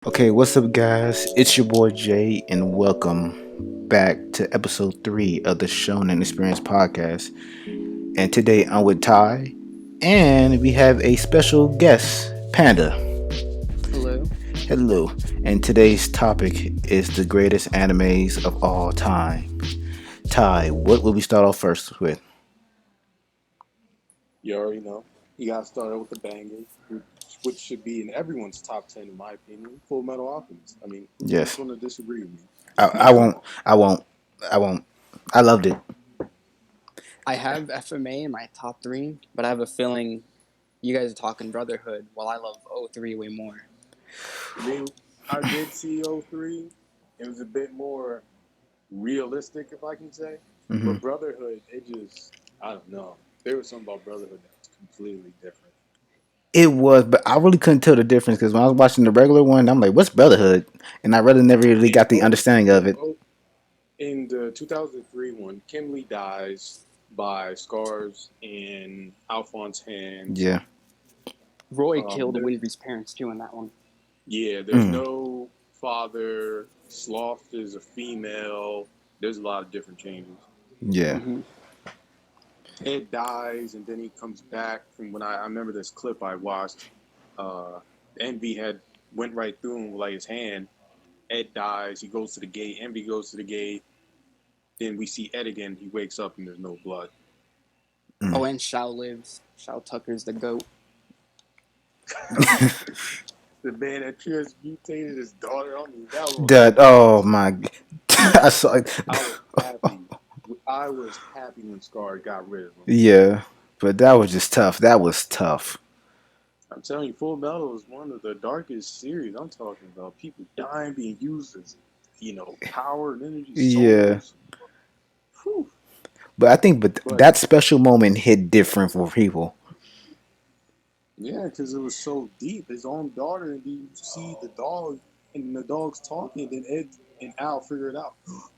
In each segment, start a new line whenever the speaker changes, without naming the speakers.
Okay, what's up, guys? It's your boy Jay, and welcome back to episode 3 of the Shounen Experience podcast. And today I'm with Ty, and we have a special guest, Panda.
Hello.
Hello. And today's topic is the greatest animes of all time. Ty, what will we start off first with?
You already know. You got to start out with the banger, which should be in everyone's top 10, in my opinion. Full Metal Alchemist. I mean, who's
Yes.
going to disagree with me?
I won't. I won't. I won't. I loved it.
I have FMA in my top three, but I have a feeling you guys are talking Brotherhood while I love O3 way more.
I mean, I did see O3. It was a bit more realistic, if I can say.
Hmm.
But Brotherhood, I don't know. There was something about Brotherhood that was completely different.
It was, but I really couldn't tell the difference because when I was watching the regular one, I'm like, "What's Brotherhood?" And I really never really got the understanding of it.
In the 2003 one, Kimberly dies by scars in Alphonse's hands.
Yeah.
Roy killed
there-
Winry's parents too in that one.
Yeah, there's no father. Sloth is a female. There's a lot of different changes.
Yeah.
Mm-hmm.
Ed dies, and then he comes back. From when I remember this clip I watched, Envy had went right through him with like his hand. Ed dies. He goes to the gate. Envy goes to the gate. Then we see Ed again. He wakes up and there's no blood.
Oh, and Shao lives. Shao Tucker's the goat.
The man that transmutated his daughter on me.
Oh my! I saw it.
I was happy. I was happy when Scar got rid of him.
Yeah, but that was just tough. That was tough.
I'm telling you, Full Metal is one of the darkest series I'm talking about. People dying, being used as, power and energy.
Yeah.
Whew.
But I think, that special moment hit different for people.
Yeah, because it was so deep. His own daughter, and you see the dog, and the dog's talking, and then Ed and Al figure it out.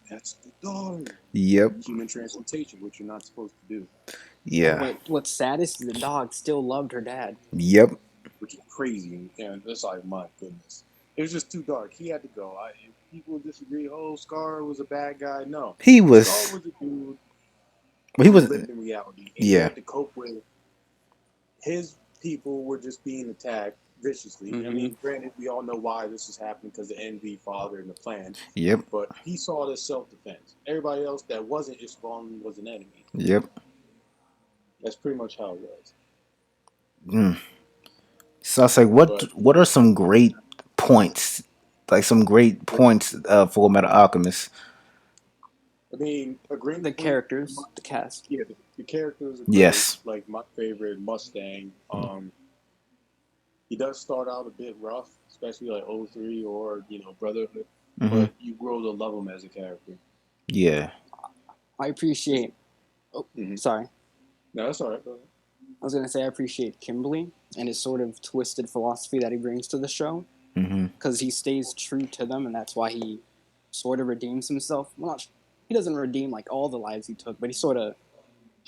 That's the dog.
Yep.
Human transmutation, which you're not supposed to do.
Yeah.
But what's saddest is the dog still loved her dad.
Yep.
Which is crazy. And it's like, my goodness. It was just too dark. He had to go. If people disagree, Scar was a bad guy. No.
He was.
Scar was a dude.
He was
lived in reality. And
Yeah.
He had to cope with his people were just being attacked viciously.
Mm-hmm.
I mean, granted, we all know why this is happening because the envy father and the plan.
Yep.
But he saw it as self-defense. Everybody else that wasn't Ishvan was an enemy.
Yep.
That's pretty much how it was.
So I was like, what are some great points? Like some great points for Metal Alchemist.
I mean,
The characters, the cast.
Yeah, the characters are great.
Yes.
Like my favorite, Mustang. He does start out a bit rough, especially like O3 or, Brotherhood.
Mm-hmm.
But you grow to love him as a character.
Yeah.
I appreciate. Oh, sorry.
No, that's all right. Go ahead.
I was gonna say I appreciate Kimberly and his sort of twisted philosophy that he brings to the show. Because he stays true to them, and that's why he sort of redeems himself. Well, he doesn't redeem like all the lives he took, but he sort of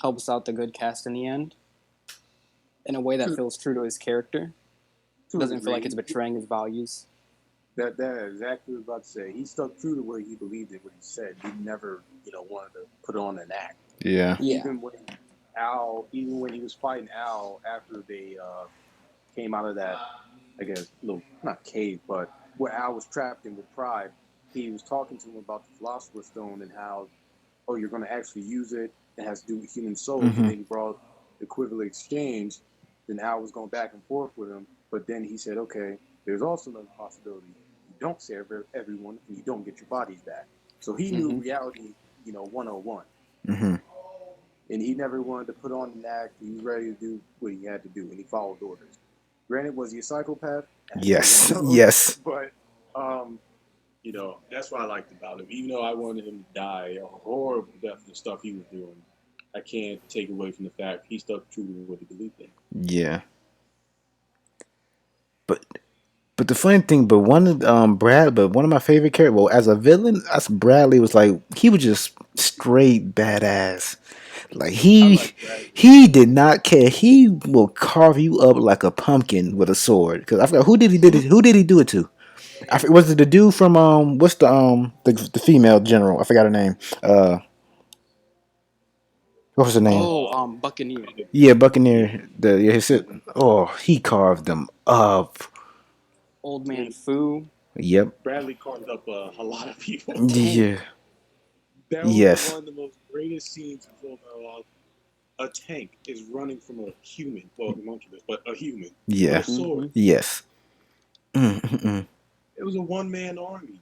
helps out the good cast in the end in a way that feels true to his character. It doesn't feel like it's betraying his values.
That is exactly what I was about to say. He stuck true to what he believed in, what he said. He never, wanted to put on an act.
Yeah.
Even when he was fighting Al after they came out of that, I guess, little, not cave, but where Al was trapped in with Pride, he was talking to him about the Philosopher's Stone and how, you're going to actually use it. It has to do with human souls. And then he brought the equivalent exchange. Then Al was going back and forth with him. But then he said, okay, there's also another possibility. You don't save everyone and you don't get your bodies back. So he knew reality, 101.
Mm-hmm.
And he never wanted to put on an act. He was ready to do what he had to do, and he followed orders. Granted, was he a psychopath?
Yes. Yes.
But, that's what I liked about him. Even though I wanted him to die a horrible death and the stuff he was doing, I can't take away from the fact he stuck true to what he believed in.
Yeah. But the funny thing, one of my favorite characters, well, as a villain, Bradley was like, he was just straight badass. Like he did not care. He will carve you up like a pumpkin with a sword. Because I forgot who did he do it to? Was it the dude from what's the female general? I forgot her name. What was her name?
Oh, Buccaneer.
Yeah,
Yeah.
Buccaneer. Oh, he carved them up.
Old
Yeah.
Man Fu.
Yep.
Bradley carved up a lot of people.
Tank.
Yeah.
That was
Yes.
one of the most greatest scenes in Full Metal Alchemist. A tank is running from a human, well, homunculus, but a human with a
Yeah.
sword.
Mm-hmm.
Yes. Mm-mm.
It was a one-man army.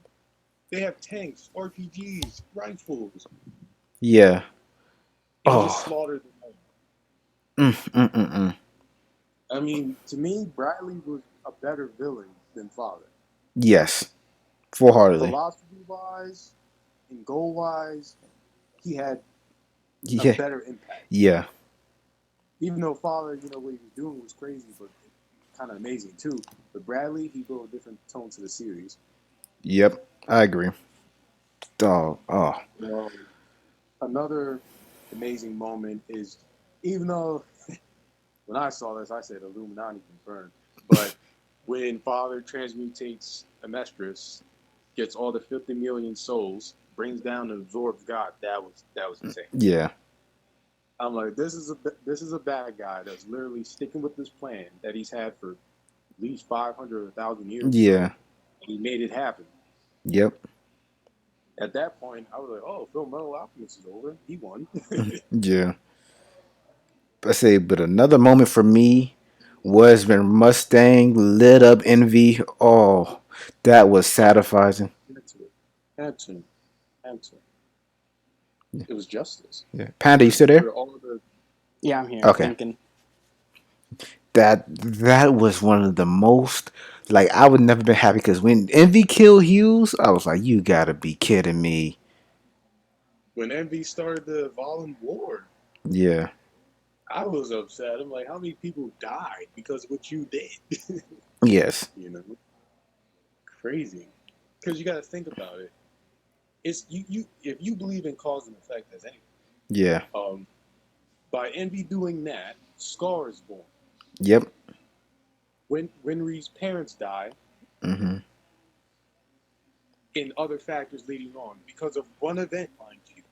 They have tanks, RPGs, rifles,
Yeah.
and he just
Oh.
slaughtered them all.
Mm-mm.
I mean, to me, Bradley was a better villain than Father.
Yes. Full heartedly.
Philosophy-wise and goal-wise, he had a
Yeah.
better impact.
Yeah.
Even though Father, what he was doing was crazy, but kind of amazing too. But Bradley, he brought a different tone to the series.
Yep. I agree. Oh. Oh.
Um, Another amazing moment is, even though when I saw this, I said Illuminati confirmed, but when Father transmutates Amestris, gets all the 50 million souls, brings down and absorbs God, that was insane.
Yeah.
I'm like, this is a bad guy that's literally sticking with this plan that he's had for at least 500 or 1,000 years or so,
Yeah.
and he made it happen.
Yep.
At that point, I was like, oh, Full Metal Alchemist is over. He won.
Yeah. I say, but another moment for me was when Mustang lit up Envy. Oh, that was satisfying.
Had to. Had to. Had to. It was justice.
Yeah. Panda, you still there?
For all the
Yeah, I'm here. I'm
Okay.
thinking.
That was one of the most like I would never been happy because when Envy killed Hughes, I was like, you gotta be kidding me.
when Envy started the Volume War,
Yeah.
I was upset. I'm like, how many people died because of what you did?
Yes.
you know, crazy. Because you got to think about it. It's you. If you believe in cause and effect as anything,
Yeah.
um, by Envy doing that, Scar is born.
Yep.
When Winry's parents die,
Hmm.
and other factors leading on, because of one event, mind you,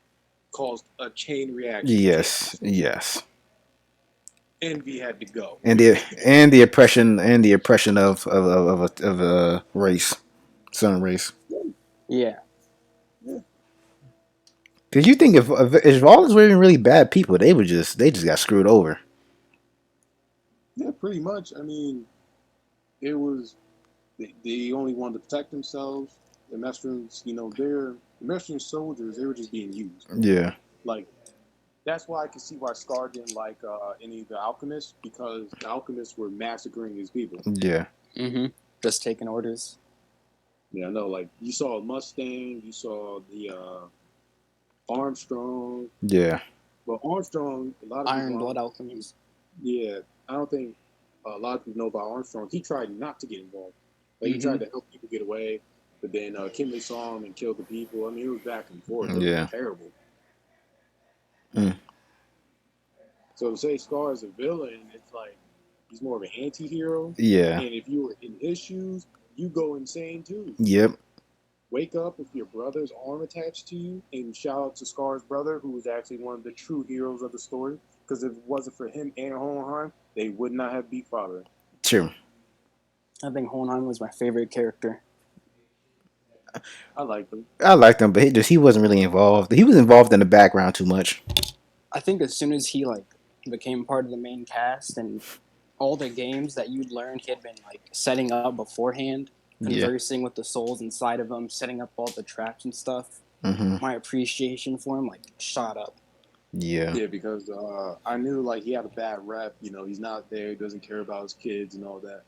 caused a chain reaction of
Yes.
chaos.
Yes.
Envy had to go.
And the oppression of a race, son race.
Yeah.
Yeah,
Did you think if all this were even really bad people, they just got screwed over?
yeah, pretty much. I mean, it was they only wanted to protect themselves. The Mestrians, the Mestrian soldiers, they were just being used.
Yeah.
Like that's why I can see why Scar didn't like any of the alchemists because the alchemists were massacring his people.
Yeah.
Mm-hmm. Just taking orders.
Yeah, I know. Like you saw Mustang, you saw the Armstrong.
Yeah.
But Armstrong, a lot of
Iron
people,
Blood Alchemies.
yeah, I don't think a lot of people know about Armstrong. He tried not to get involved. Like he
Mm-hmm.
tried to help people get away, but then Kinley saw him and killed the people. I mean, it was back and forth. It was
Yeah.
terrible.
Mm.
So to say Scar is a villain, it's like he's more of an anti-hero.
Yeah.
And if you were in his shoes, you go insane too.
Yep.
Wake up with your brother's arm attached to you, and shout out to Scar's brother, who was actually one of the true heroes of the story. Because if it wasn't for him and Hohenheim, they would not have beat Father.
True.
I think Hohenheim was my favorite character.
I like him.
I liked him, but he wasn't really involved. He was involved in the background too much.
I think as soon as he became part of the main cast and all the games that you'd learned he had been setting up beforehand,
Yeah.
conversing with the souls inside of him, setting up all the traps and stuff.
Mm-hmm.
My appreciation for him shot up.
Yeah.
Yeah, because I knew he had a bad rep. He's not there. He doesn't care about his kids and all that.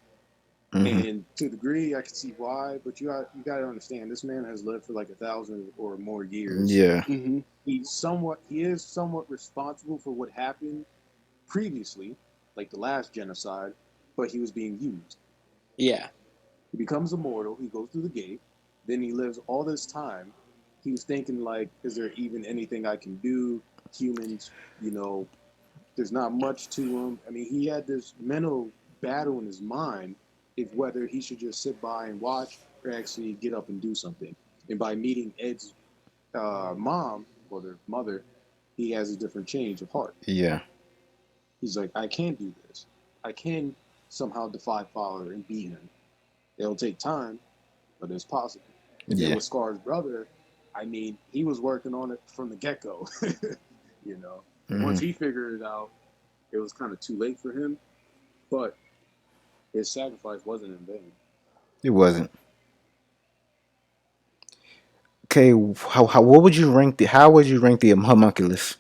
Mm-hmm.
And to a degree, I can see why. But you got to understand, this man has lived for 1,000 or more years.
Yeah.
Mm-hmm.
He is somewhat responsible for what happened previously, like the last genocide. But he was being used.
Yeah.
He becomes immortal. He goes through the gate. Then he lives all this time. He was thinking is there even anything I can do? Humans, there's not much to him. I mean, he had this mental battle in his mind if whether he should just sit by and watch actually get up and do something. And by meeting Ed's mom or their mother, he has a different change of heart.
Yeah.
He's like, I can do this. I can somehow defy father and beat him. It'll take time, but it's possible. And then
Yeah.
with Scar's brother, I mean, he was working on it from the get go. You know, once he figured it out, it was kind of too late for him. But his sacrifice wasn't in vain.
It wasn't. Okay, what would you rank the how would you rank the homunculus?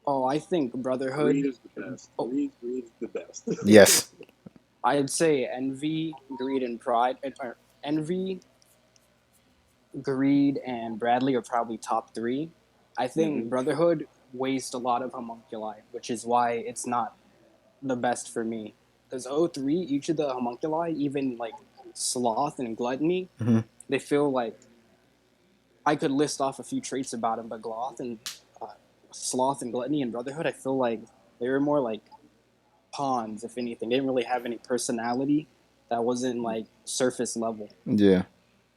Oh, I think
Greed
Brotherhood.
is the best.
Oh,
Greed is the best.
Yes.
I'd say Envy, Greed, and Pride. Envy, Greed, and Bradley are probably top three. I think Brotherhood wastes a lot of homunculi, which is why it's not the best for me. Because O3, each of the homunculi, even like Sloth and Gluttony, they feel like I could list off a few traits about him, but uh, Sloth and Gluttony and Brotherhood, I feel like they were more like pawns, if anything. They didn't really have any personality that wasn't like surface level.
Yeah.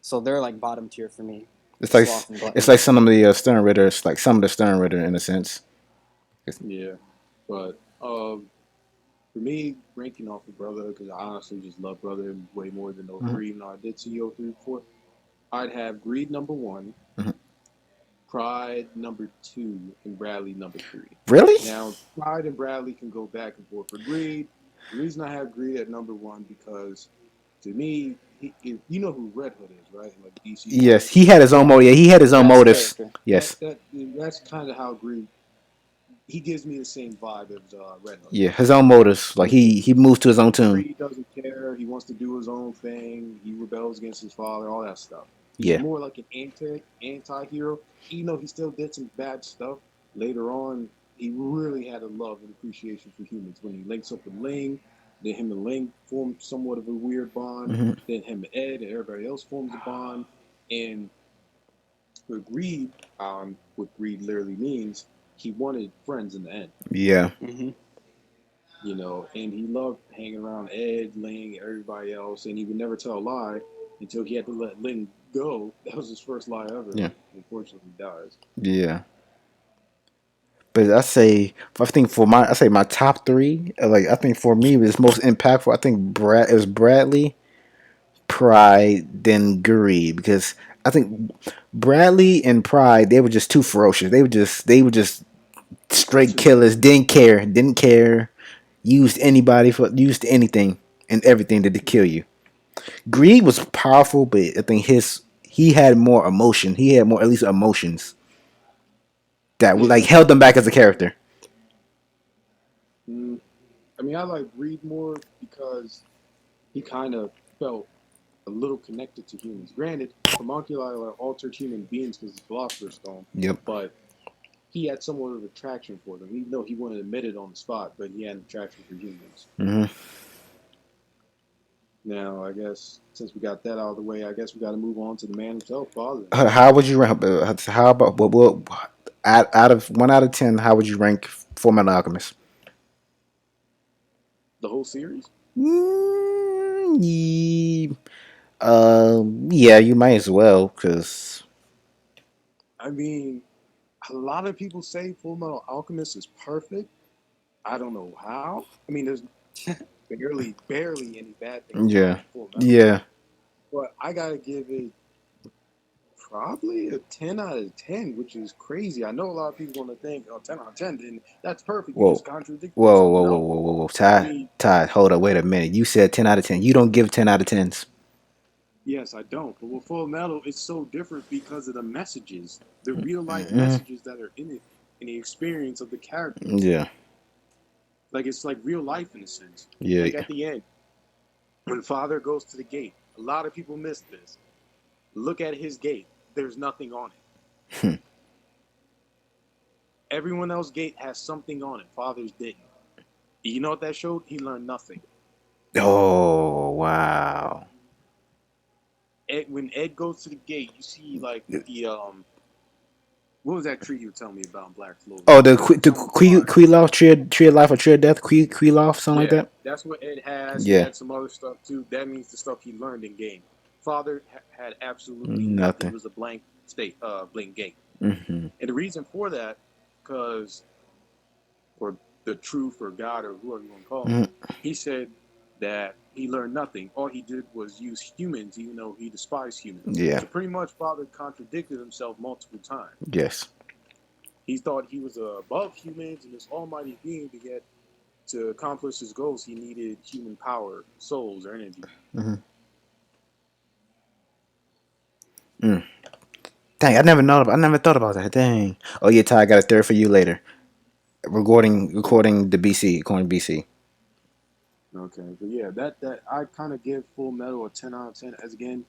So they're like bottom tier for me.
It's like
Sloth and
it's
Gluttony.
like some of the Stern Ritters, like some of the Stern Ritter in a sense.
Yeah, but for me, ranking off of Brother, because I honestly just love Brother way more than O3, even though I did see O3 before, I'd have Greed number one, Pride number two, and Bradley number three.
Really?
Now, Pride and Bradley can go back and forth for Greed. The reason I have Greed at number one because, to me, you know who Red Hood is, right? Like DC.
Yes, he had his own motive. Yeah, he had his own
Best
motives.
character.
Yes.
That's kind of how Greed. He gives me the same vibe as Red Hood.
Yeah, his own motives. Like he moves to his own tune.
Greed doesn't care. He wants to do his own thing. He rebels against his father. All that stuff. He's
Yeah.
more like an anti-hero. Even though he still did some bad stuff later on, he really had a love and appreciation for humans. When he links up with Ling, then him and Ling formed somewhat of a weird bond. Then him and Ed and everybody else forms a bond. And with Greed, what Greed literally means, he wanted friends in the end.
Yeah.
You know, and he loved hanging around Ed, Ling, everybody else, and he would never tell a lie until he had to let Ling go. That was his first lie ever.
Yeah.
Unfortunately, he dies.
Yeah. But I think for I say my top three, like I think for me it's most impactful. I think it was Bradley, Pride, then Greed, because I think Bradley and Pride they were just too ferocious. They were just straight killers. Didn't care. Used anything and everything to kill you. Greed was powerful, but I think he had more emotion. He had more at least emotions that like held them back as a character.
I mean, I like Greed more because he kind of felt a little connected to humans. Granted, homunculi are altered human beings because it's Philosopher's Stone.
Yep.
But he had somewhat of attraction for them. Even though he wouldn't admit it on the spot, but he had an attraction for humans. Now, I guess since we got that out of the way, I guess we got to move on to the man himself, Father.
How would you rank? How about what out of 1 out of 10? How would you rank Fullmetal Alchemist?
The whole series?
Yeah, you might as well, because
I mean, a lot of people say Full Metal Alchemist is perfect. I don't know how. I mean, there's barely any bad things.
Yeah,
Full Metal.
yeah.
But I gotta give it probably a 10 out of 10, which is crazy. I know a lot of people want to think, oh, 10 out of 10, then that's perfect. You just contradict yourself.
Whoa. Ty, hold up, wait a minute. You said 10 out of 10. You don't give 10 out of 10s.
Yes, I don't. But with Full Metal, it's so different because of the messages, the real life messages that are in it, and the experience of the characters.
Yeah.
Like, it's like real life in a sense.
Yeah.
Like at the end, when Father goes to the gate, a lot of people miss this. Look at his gate. There's nothing on it. Everyone else's gate has something on it. Father's didn't. You know what that showed? He learned nothing.
Oh, wow.
When Ed goes to the gate, you see like the what was that tree you were telling me about in Black Clover?
Oh, the Queelof tree of life or tree of death, Queelof, something like that.
That's what Ed has.
Yeah.
He had some other stuff too. That means the stuff he learned in game. father had absolutely nothing. It
Nothing.
was a blank state, blank gate.
Mm-hmm.
And the reason for that, because or the truth or God or whoever you want to call him,
Mm-hmm.
he said that he learned nothing. All he did was use humans, even though he despised humans.
Yeah.
So pretty much, father contradicted himself multiple times.
Yes.
He thought he was above humans and this almighty being, but yet to accomplish his goals, he needed human power, souls, or energy.
Mm-hmm. Mm. Dang, I never thought about that. Dang. Oh yeah, Ty, I got a third for you later. Recording the BC, according to BC.
Okay, but yeah, that I kind of give Full Metal a 10 out of 10. As again,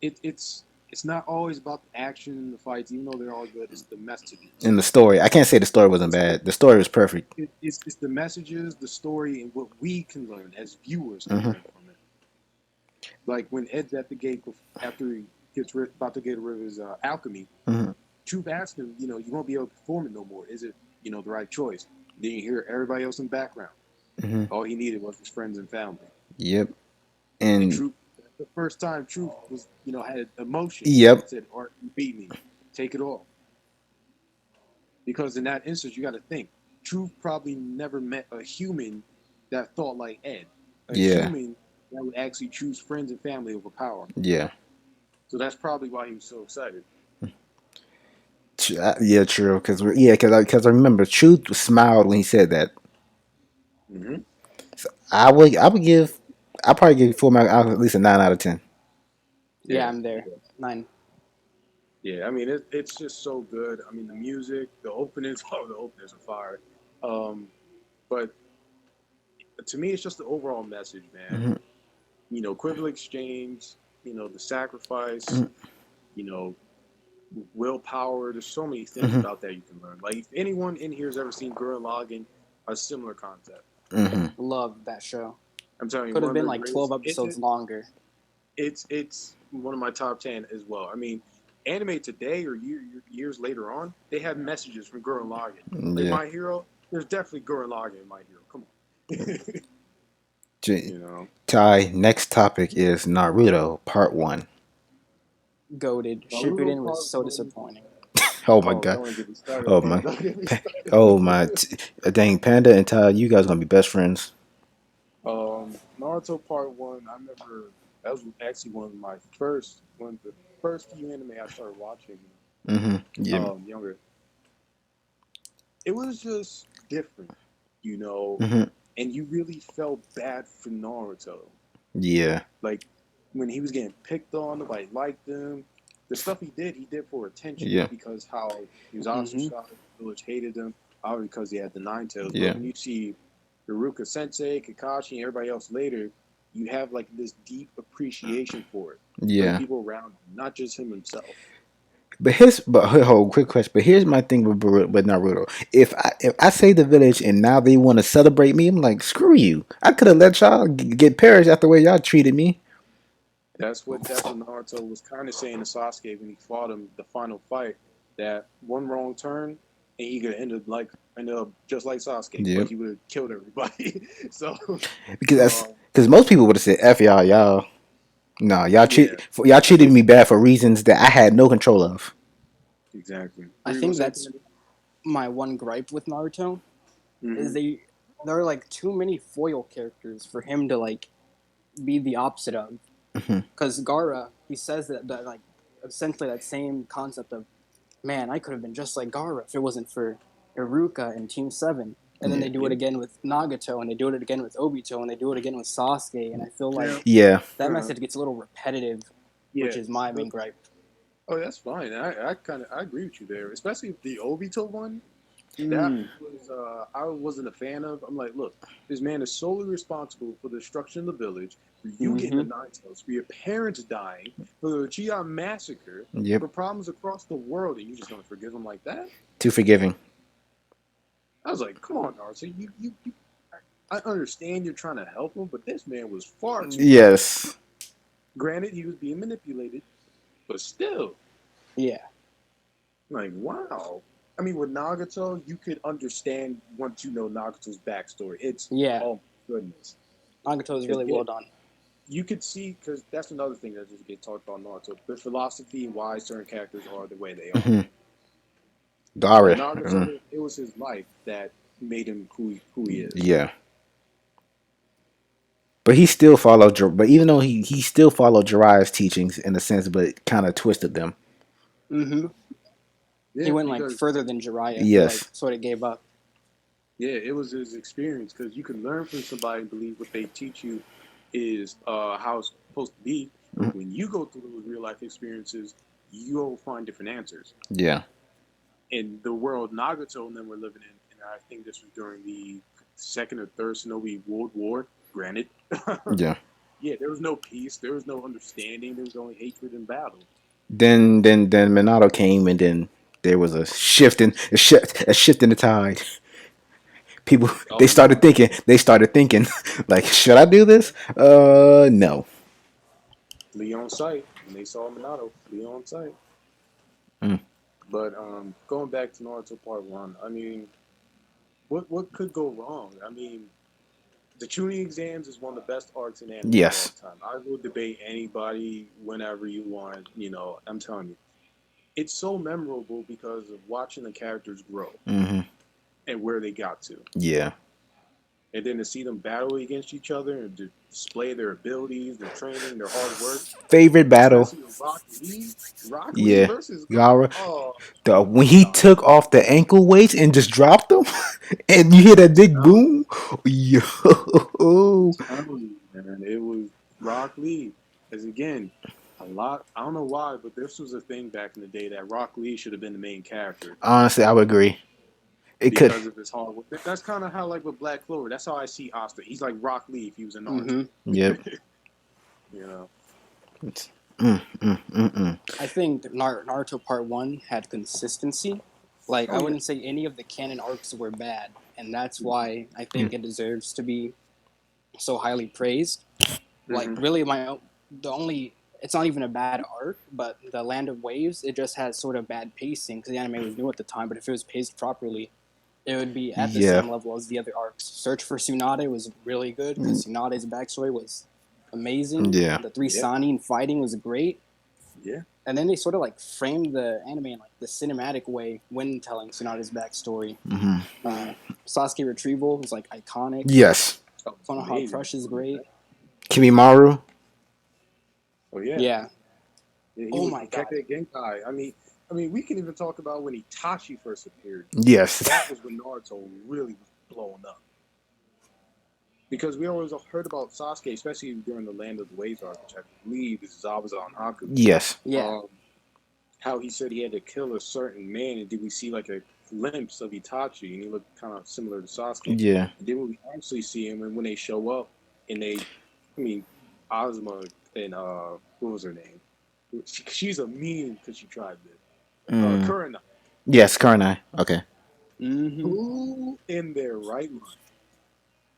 it's not always about the action and the fights, even though they're all good. It's the messages.
In the story, I can't say the story wasn't bad. The story was perfect.
It's the messages, the story, and what we can learn as viewers can
Mm-hmm.
learn from it. Like when Ed's at the gate after he gets about to get rid of his alchemy,
Mm-hmm.
Truth asked him, you won't be able to perform it no more. Is it, the right choice? Then you hear everybody else in the background.
Mm-hmm.
All he needed was his friends and family.
Yep.
And
And
Truth, the first time Truth was, had emotion,
yep.
said, "Art, you beat me. Take it all." Because in that instance, you got to think, Truth probably never met a human that thought like Ed, a
Yeah.
human that would actually choose friends and family over power.
Yeah.
So that's probably why he was so excited.
Yeah, true. Because I remember Truth smiled when he said that.
Mm-hmm.
So I would give I probably give Full Metal at least a 9 out of 10.
Yeah,
Yeah.
I'm there. 9.
Yeah, I mean it's just so good. I mean the music, the openings, oh the openings are fire. But to me, it's just the overall message, man.
Mm-hmm.
Quiver exchange, the sacrifice,
Mm-hmm.
you know, willpower. There's so many things
Mm-hmm.
about that you can learn. Like if anyone in here has ever seen Gurren Lagann, a similar concept.
Mm-hmm.
Loved that show.
I'm telling you,
Could
one
have
of
been
the
like 12
greatest.
episodes longer.
It's one of my top 10 as well. I mean, anime today or years later on, they have messages from Gurren Lagann. Like
Yeah.
My Hero, there's definitely Gurren Lagann in My Hero. Come on.
J-
you know.
Ty, next topic is Naruto Part 1.
Goated.
Naruto
Shippuden was
Part
so
1.
disappointing.
Oh my
Oh,
god.
don't even get me started
Oh
on that.
my.
Don't get me started
Oh
on
my.
that.
Dang, Panda and Ty, you guys gonna be best friends.
Naruto Part 1, I remember that was actually one of the first few anime I started watching
Mm-hmm. Yeah.
younger. It was just different, you know,
Mm-hmm.
and you really felt bad for Naruto.
Yeah.
Like when he was getting picked on, nobody liked him. The stuff he did for attention,
Yeah.
not because how he was
Mm-hmm.
ostracized, the village hated him, obviously because he had the Nine Tails.
Yeah.
But when you see Haruka Sensei, Kakashi, and everybody else later, you have like this deep appreciation for it, for the
Yeah.
people around him, not just him himself.
But hold, quick question. But here's my thing with Naruto. If I save the village and now they want to celebrate me, I'm like, screw you. I could have let y'all get perished after the way y'all treated me.
That's what Naruto was kind of saying to Sasuke when he fought him the final fight. That one wrong turn and he could end up just like Sasuke, but
Yep.
he would have killed everybody. So
Because most people would have said, "F y'all, y'all." No,
yeah,
y'all treated me bad for reasons that I had no control of.
exactly.
I
Were you gonna
think
say
that's
something?
my one gripe with Naruto is
Mm-hmm.
there are like too many foil characters for him to like be the opposite of.
Hmm.
Because Gara, he says that like essentially that same concept of, man, I could have been just like Gara if it wasn't for Iruka and Team 7. And then
Yeah.
they do it again with Nagato, and they do it again with Obito, and they do it again with Sasuke. And I feel like
Yeah.
Yeah.
that message gets a little repetitive, which
Yeah.
is my main gripe.
Oh, that's fine. I agree with you there, especially with the Obito one. That
Mm.
was I wasn't a fan of. I'm like, look, this man is solely responsible for the destruction of the village, for you getting the
Mm-hmm.
Nine Tails, for your parents dying, for the Uchiha massacre,
Yep.
for problems across the world, and you just gonna forgive him like that?
Too forgiving.
I was like, come on, Naruto, you I understand you're trying to help him, but this man was far too good.
Yes.
Granted, he was being manipulated, but still,
Yeah.
like, wow. I mean, with Nagato, you could understand once you know Nagato's backstory. It's
Yeah.
oh my goodness.
Nagato is
Because
really well done.
you could see because that's another thing that just gets talked about Naruto. The philosophy and why certain characters are the way they are.
Mm-hmm.
But
Dara.
Naruto, it was his life that made him who he is.
Yeah. But he still followed. But even though he still followed Jiraiya's teachings in a sense, but kind of twisted them.
Mm-hmm.
Yeah,
He went like
because
further than Jiraiya. He like
Yes.
sort of gave up.
yeah, it was his experience because you can learn from somebody and believe what they teach you is how it's supposed to be. But when you go through those real life experiences, you'll find different answers.
Yeah.
In the world Nagato and them were living in, and I think this was during the second or third Shinobi World War. Granted,
Yeah.
yeah, there was no peace, there was no understanding, there was only hatred and battle.
Then Minato came, and then there was a shift in the tide. People they
Oh
started
yeah,
thinking. They started thinking, like, should I do this? No.
flee on sight. When they saw Minato, flee on sight.
Mm.
But going back to Naruto Part One, I mean, what could go wrong? I mean, the Chunin exams is one of the best arcs in anime of all
Yes.
time. I will debate anybody whenever you want. You know, I'm telling you, it's so memorable because of watching the characters grow
Mm-hmm.
and where they got to,
Yeah.
and then to see them battle against each other and to display their abilities, their training, their hard work,
Favorite battle.
especially Rock Lee
Yeah.
versus
Gara.
oh
When he
god,
took off the ankle weights and just dropped them, and you hear that big boom. Yo.
telling you, man, it was Rock Lee. As again, a lot. I don't know why, but this was a thing back in the day that Rock Lee should have been the main character
Honestly, I would agree. It could.
because of his hard work. That's kind of how, like with Black Clover, that's how I see Asta. He's like Rock Lee if he was in Naruto.
Mm-hmm.
Yep.
You know,
It's, mm, mm, mm, mm.
I think Naruto Part One had consistency. Like I
oh yeah,
wouldn't say any of the canon arcs were bad, and that's why I think it deserves to be so highly praised. Like
Mhm.
really, the only it's not even a bad arc, but the Land of Waves it just has sort of bad pacing because the anime was new at the time. But if it was paced properly, it would be at the
Yeah.
same level as the other arcs. Search for Tsunade was really good because Tsunade's backstory was amazing.
Yeah.
The three
Yeah.
Sannin fighting was great.
yeah,
And then they sort of like framed the anime in like the cinematic way when telling Tsunade's backstory. Sasuke retrieval was like iconic.
Yes.
oh,
Konoha
amazing.
Crush is great.
Kimimaru.
Oh yeah,
Yeah.
yeah, he
Oh
was
my god.
Gekkai Genkai. I mean, we can even talk about when Itachi first appeared.
Yes.
That was when Naruto really was blowing up. Because we always heard about Sasuke, especially during the Land of the Waves arc, which I believe is Zabuza on Haku.
Yes.
Yeah.
How he said he had to kill a certain man, and did we see like a glimpse of Itachi, and he looked kind of similar to Sasuke.
Yeah.
And then we actually see him, and when they show up, and Ozma and what was her name? She's a meme because she tried this. Kurina.
Yes. Karnai. Okay.
Mm-hmm.
Who in their right mind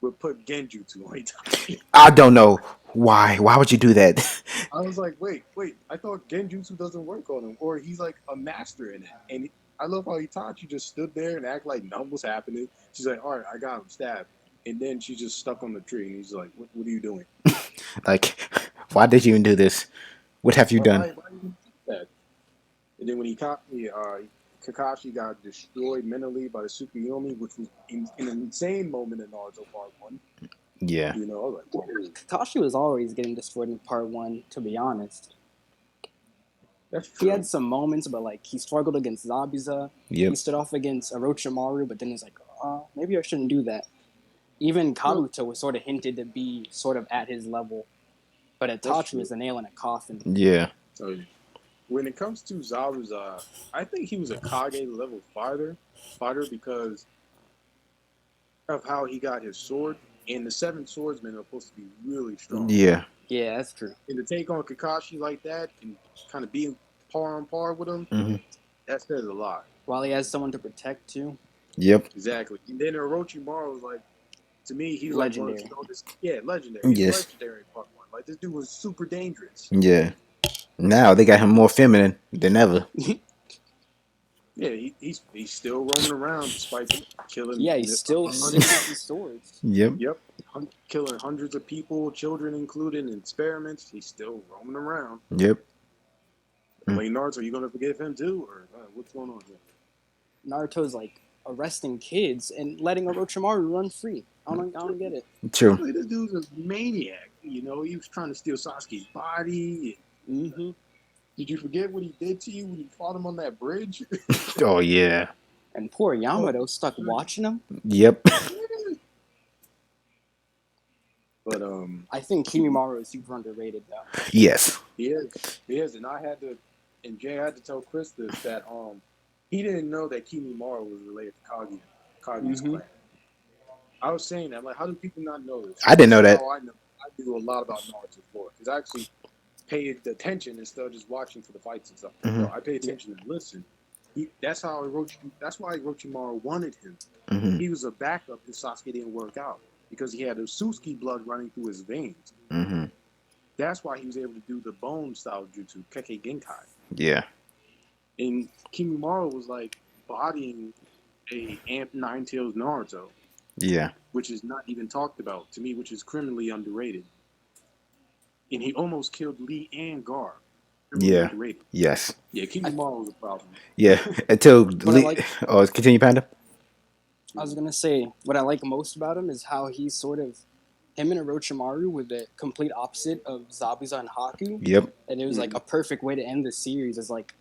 would put Genjutsu on Itachi?
I don't know why. Why would you do that?
I was like, wait, I thought Genjutsu doesn't work on him, or he's like a master in it. And I love how Itachi just stood there and act like nothing was happening. She's like, all right, I got him stabbed. And then she just stuck on the tree, and he's like, what are you doing?
Like, why did you even do this? What have you done?
Why did you do that? And then when Kakashi got destroyed mentally by the Tsukuyomi, which was an insane moment in Naruto Part 1.
Yeah.
You know, I was like, whoa.
Kakashi was always getting destroyed in Part 1, to be honest.
That's
He
true.
had some moments, but like he struggled against Zabuza.
Yep.
He stood off against Orochimaru, but then he's like, maybe I shouldn't do that. Even Kabuto was sort of hinted to be sort of at his level, but Itachi was a nail in a coffin.
Yeah.
So, when it comes to Zabuza, I think he was a Kage level fighter because of how he got his sword. And the Seven Swordsmen are supposed to be really strong.
Yeah.
Yeah, that's true.
And to take on Kakashi like that and kind of be par on par with him, that says a lot.
While he has someone to protect too.
Yep.
Exactly. And then Orochimaru was like, to me, he's
Legendary.
like, legendary. He's
Yes.
legendary in Part 1. Like, this dude was super dangerous.
Yeah. Now they got him more feminine than ever.
Yeah, he's still roaming around despite killing
Yeah, he's still sitting
hundreds.
at the swords.
Yep.
Yep, killing hundreds of people, children included in experiments. He's still roaming around.
Yep. Mm.
Wait, Naruto, you gonna forgive him too, or what's going on here?
Naruto's like arresting kids and letting Orochimaru run free. I don't get it.
True.
Like, this dude's a maniac. You know, he was trying to steal Sasuke's body.
Mm-hmm.
Did you forget what he did to you when you fought him on that bridge?
Oh yeah.
And poor Yamato stuck watching him.
Yep.
But
I think Kimimaro is super underrated though.
Yes.
he is, and and Jay had to tell Chris this that he didn't know that Kimimaro was related to Kaguya's clan. I was saying that, like, how do people not know this?
I didn't know that.
How I know. I knew a lot about Naruto's lore because I actually paid attention instead of just watching for the fights and stuff. So I paid attention and listened. That's why Orochimaru wanted him.
Mm-hmm.
He was a backup if Sasuke didn't work out because he had Osusuki blood running through his veins.
Mm-hmm.
That's why he was able to do the bone style jutsu, Kekkei Genkai.
Yeah.
And Kimimaro was like bodying a Amp Nine Tails Naruto.
Yeah.
Which is not even talked about to me, which is criminally underrated. And he almost killed Lee and Gar.
Yeah.
Underrated.
Yes.
Yeah, Kimimaro was a problem.
Yeah. Until oh, continue, Panda.
I was gonna say what I like most about him is how he's sort of him and Orochimaru were the complete opposite of Zabuza and Haku.
Yep.
And it was like a perfect way to end the series as like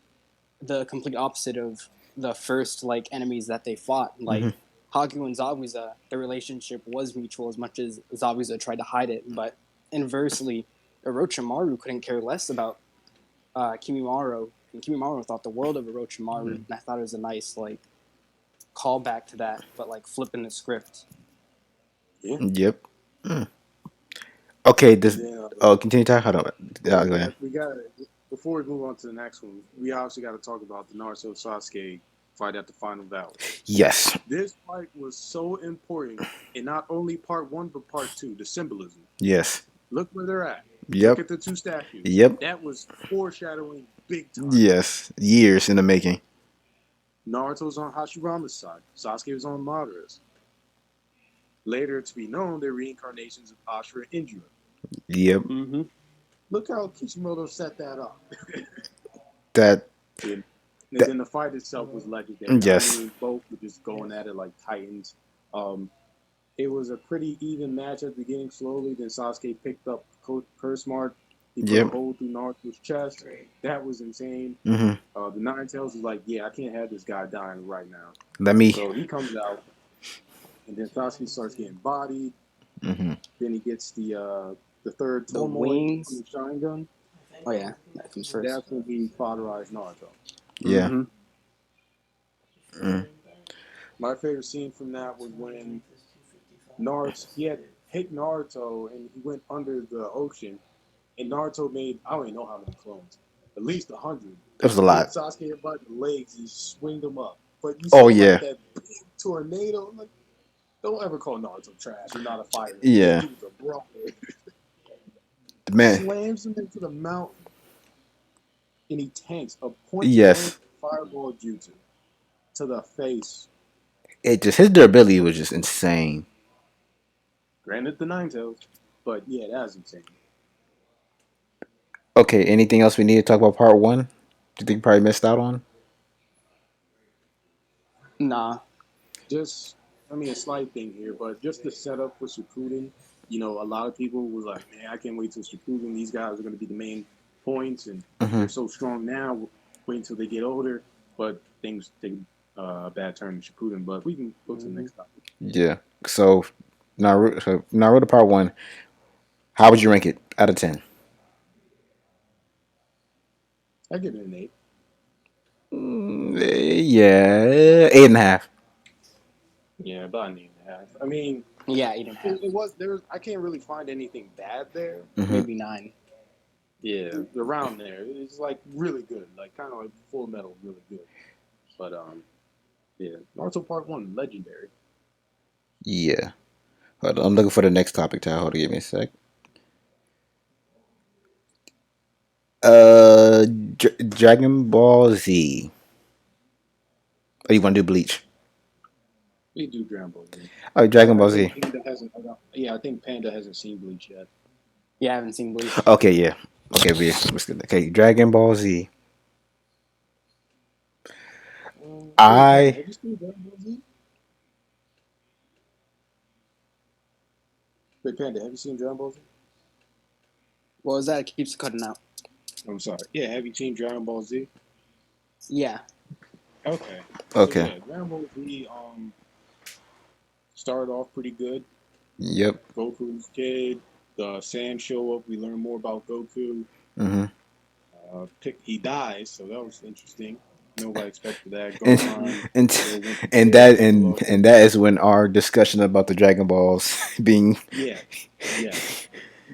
the complete opposite of the first like enemies that they fought. Like Haku and Zabuza, their relationship was mutual as much as Zabuza tried to hide it. But inversely, Orochimaru couldn't care less about Kimimaro, and Kimimaro thought the world of Orochimaru, and I thought it was a nice like callback to that, but like flipping the script.
Yeah.
Yep. Okay. This. Oh, continue talking. Hold on. Yeah, go ahead.
We got before we move on to the next one. We obviously got to talk about the Naruto Sasuke fight at the final valley.
Yes.
This fight was so important in not only part 1 but part 2. The symbolism.
Yes.
Look where they're at.
Yep.
Look at the 2 statues.
Yep.
That was foreshadowing big time.
Yes. Years in the making.
Naruto's on Hashirama's side. Sasuke was on Madara's. Later to be known, they're reincarnations of Ashura and Indra.
Yep.
Mm-hmm.
Look how Kishimoto set that up.
That.
And then the fight itself was legendary.
Yes.
I mean, both were just going at it like titans. It was a pretty even match at the beginning. Slowly, then Sasuke picked up Curse Mark. He put a hole through Naruto's chest. That was insane. The Nine Tails was like, yeah, I can't have this guy dying right now. So he comes out, and then Sasuke starts getting bodied. Then he gets the third
wings,
the Sharingan.
Oh yeah, that comes first.
That's when he fatherized Naruto.
Yeah.
My favorite scene from that was when he had hit Naruto and he went under the ocean, and Naruto made, I don't even know how many clones, at least 100.
That was a lot.
Sasuke hit by the legs, he swing them up. But you
saw
like that big tornado. Like, don't ever call Naruto trash. You're not a fighter.
Yeah.
He was a brawler.
Man.
Slams him into the mountain, and he tanks a point-blank fireball jutsu to the face.
It just, his durability was just insane.
Granted, the Nine Tails, but yeah, that's insane.
Okay, anything else we need to talk about part 1? Do you think you probably missed out on?
Nah.
Just, I mean, a slight thing here, but just the setup for Shippuden. You know, a lot of people was like, man, I can't wait till Shippuden. These guys are going to be the main points, and they're so strong now. Wait until they get older. But things take a bad turn in Shippuden. But we can go to the next topic.
Yeah. So Naruto Part 1, how would you rank it out of 10?
I give it an 8.
Yeah, 8.5.
Yeah, about an 8.5. I mean,
yeah, 8.5.
It was there. I can't really find anything bad there.
Maybe 9.
Yeah, around there. It's like really good, like kind of like Full Metal, really good. But yeah, Naruto Part 1, legendary.
Yeah. Hold on, I'm looking for the next topic. Hold on, give me a sec. Dragon Ball Z. Oh, you want to do Bleach?
We do Dragon Ball Z.
Oh, Dragon
I
Ball
think
Z.
Panda hasn't. Yeah, I think Panda hasn't seen Bleach yet.
Yeah, I haven't seen Bleach.
Okay, yeah. Okay, let's get okay. Dragon Ball Z.
Wait, Panda,
I
have you seen Dragon Ball Z? Wait, Panda, have you seen Dragon Ball Z?
What was that? It keeps cutting out.
I'm sorry. Yeah, have you seen Dragon Ball Z?
Yeah.
Okay. So
okay.
yeah, Dragon Ball Z started off pretty good.
Yep.
Goku's kid, the Sand show up. We learn more about Goku.
hmm
He dies, so that was interesting. Nobody expected that.
And
Gohan,
and
went to
and
jail,
that
Piccolo.
and that is when our discussion about the Dragon Balls being.
Yeah, yeah.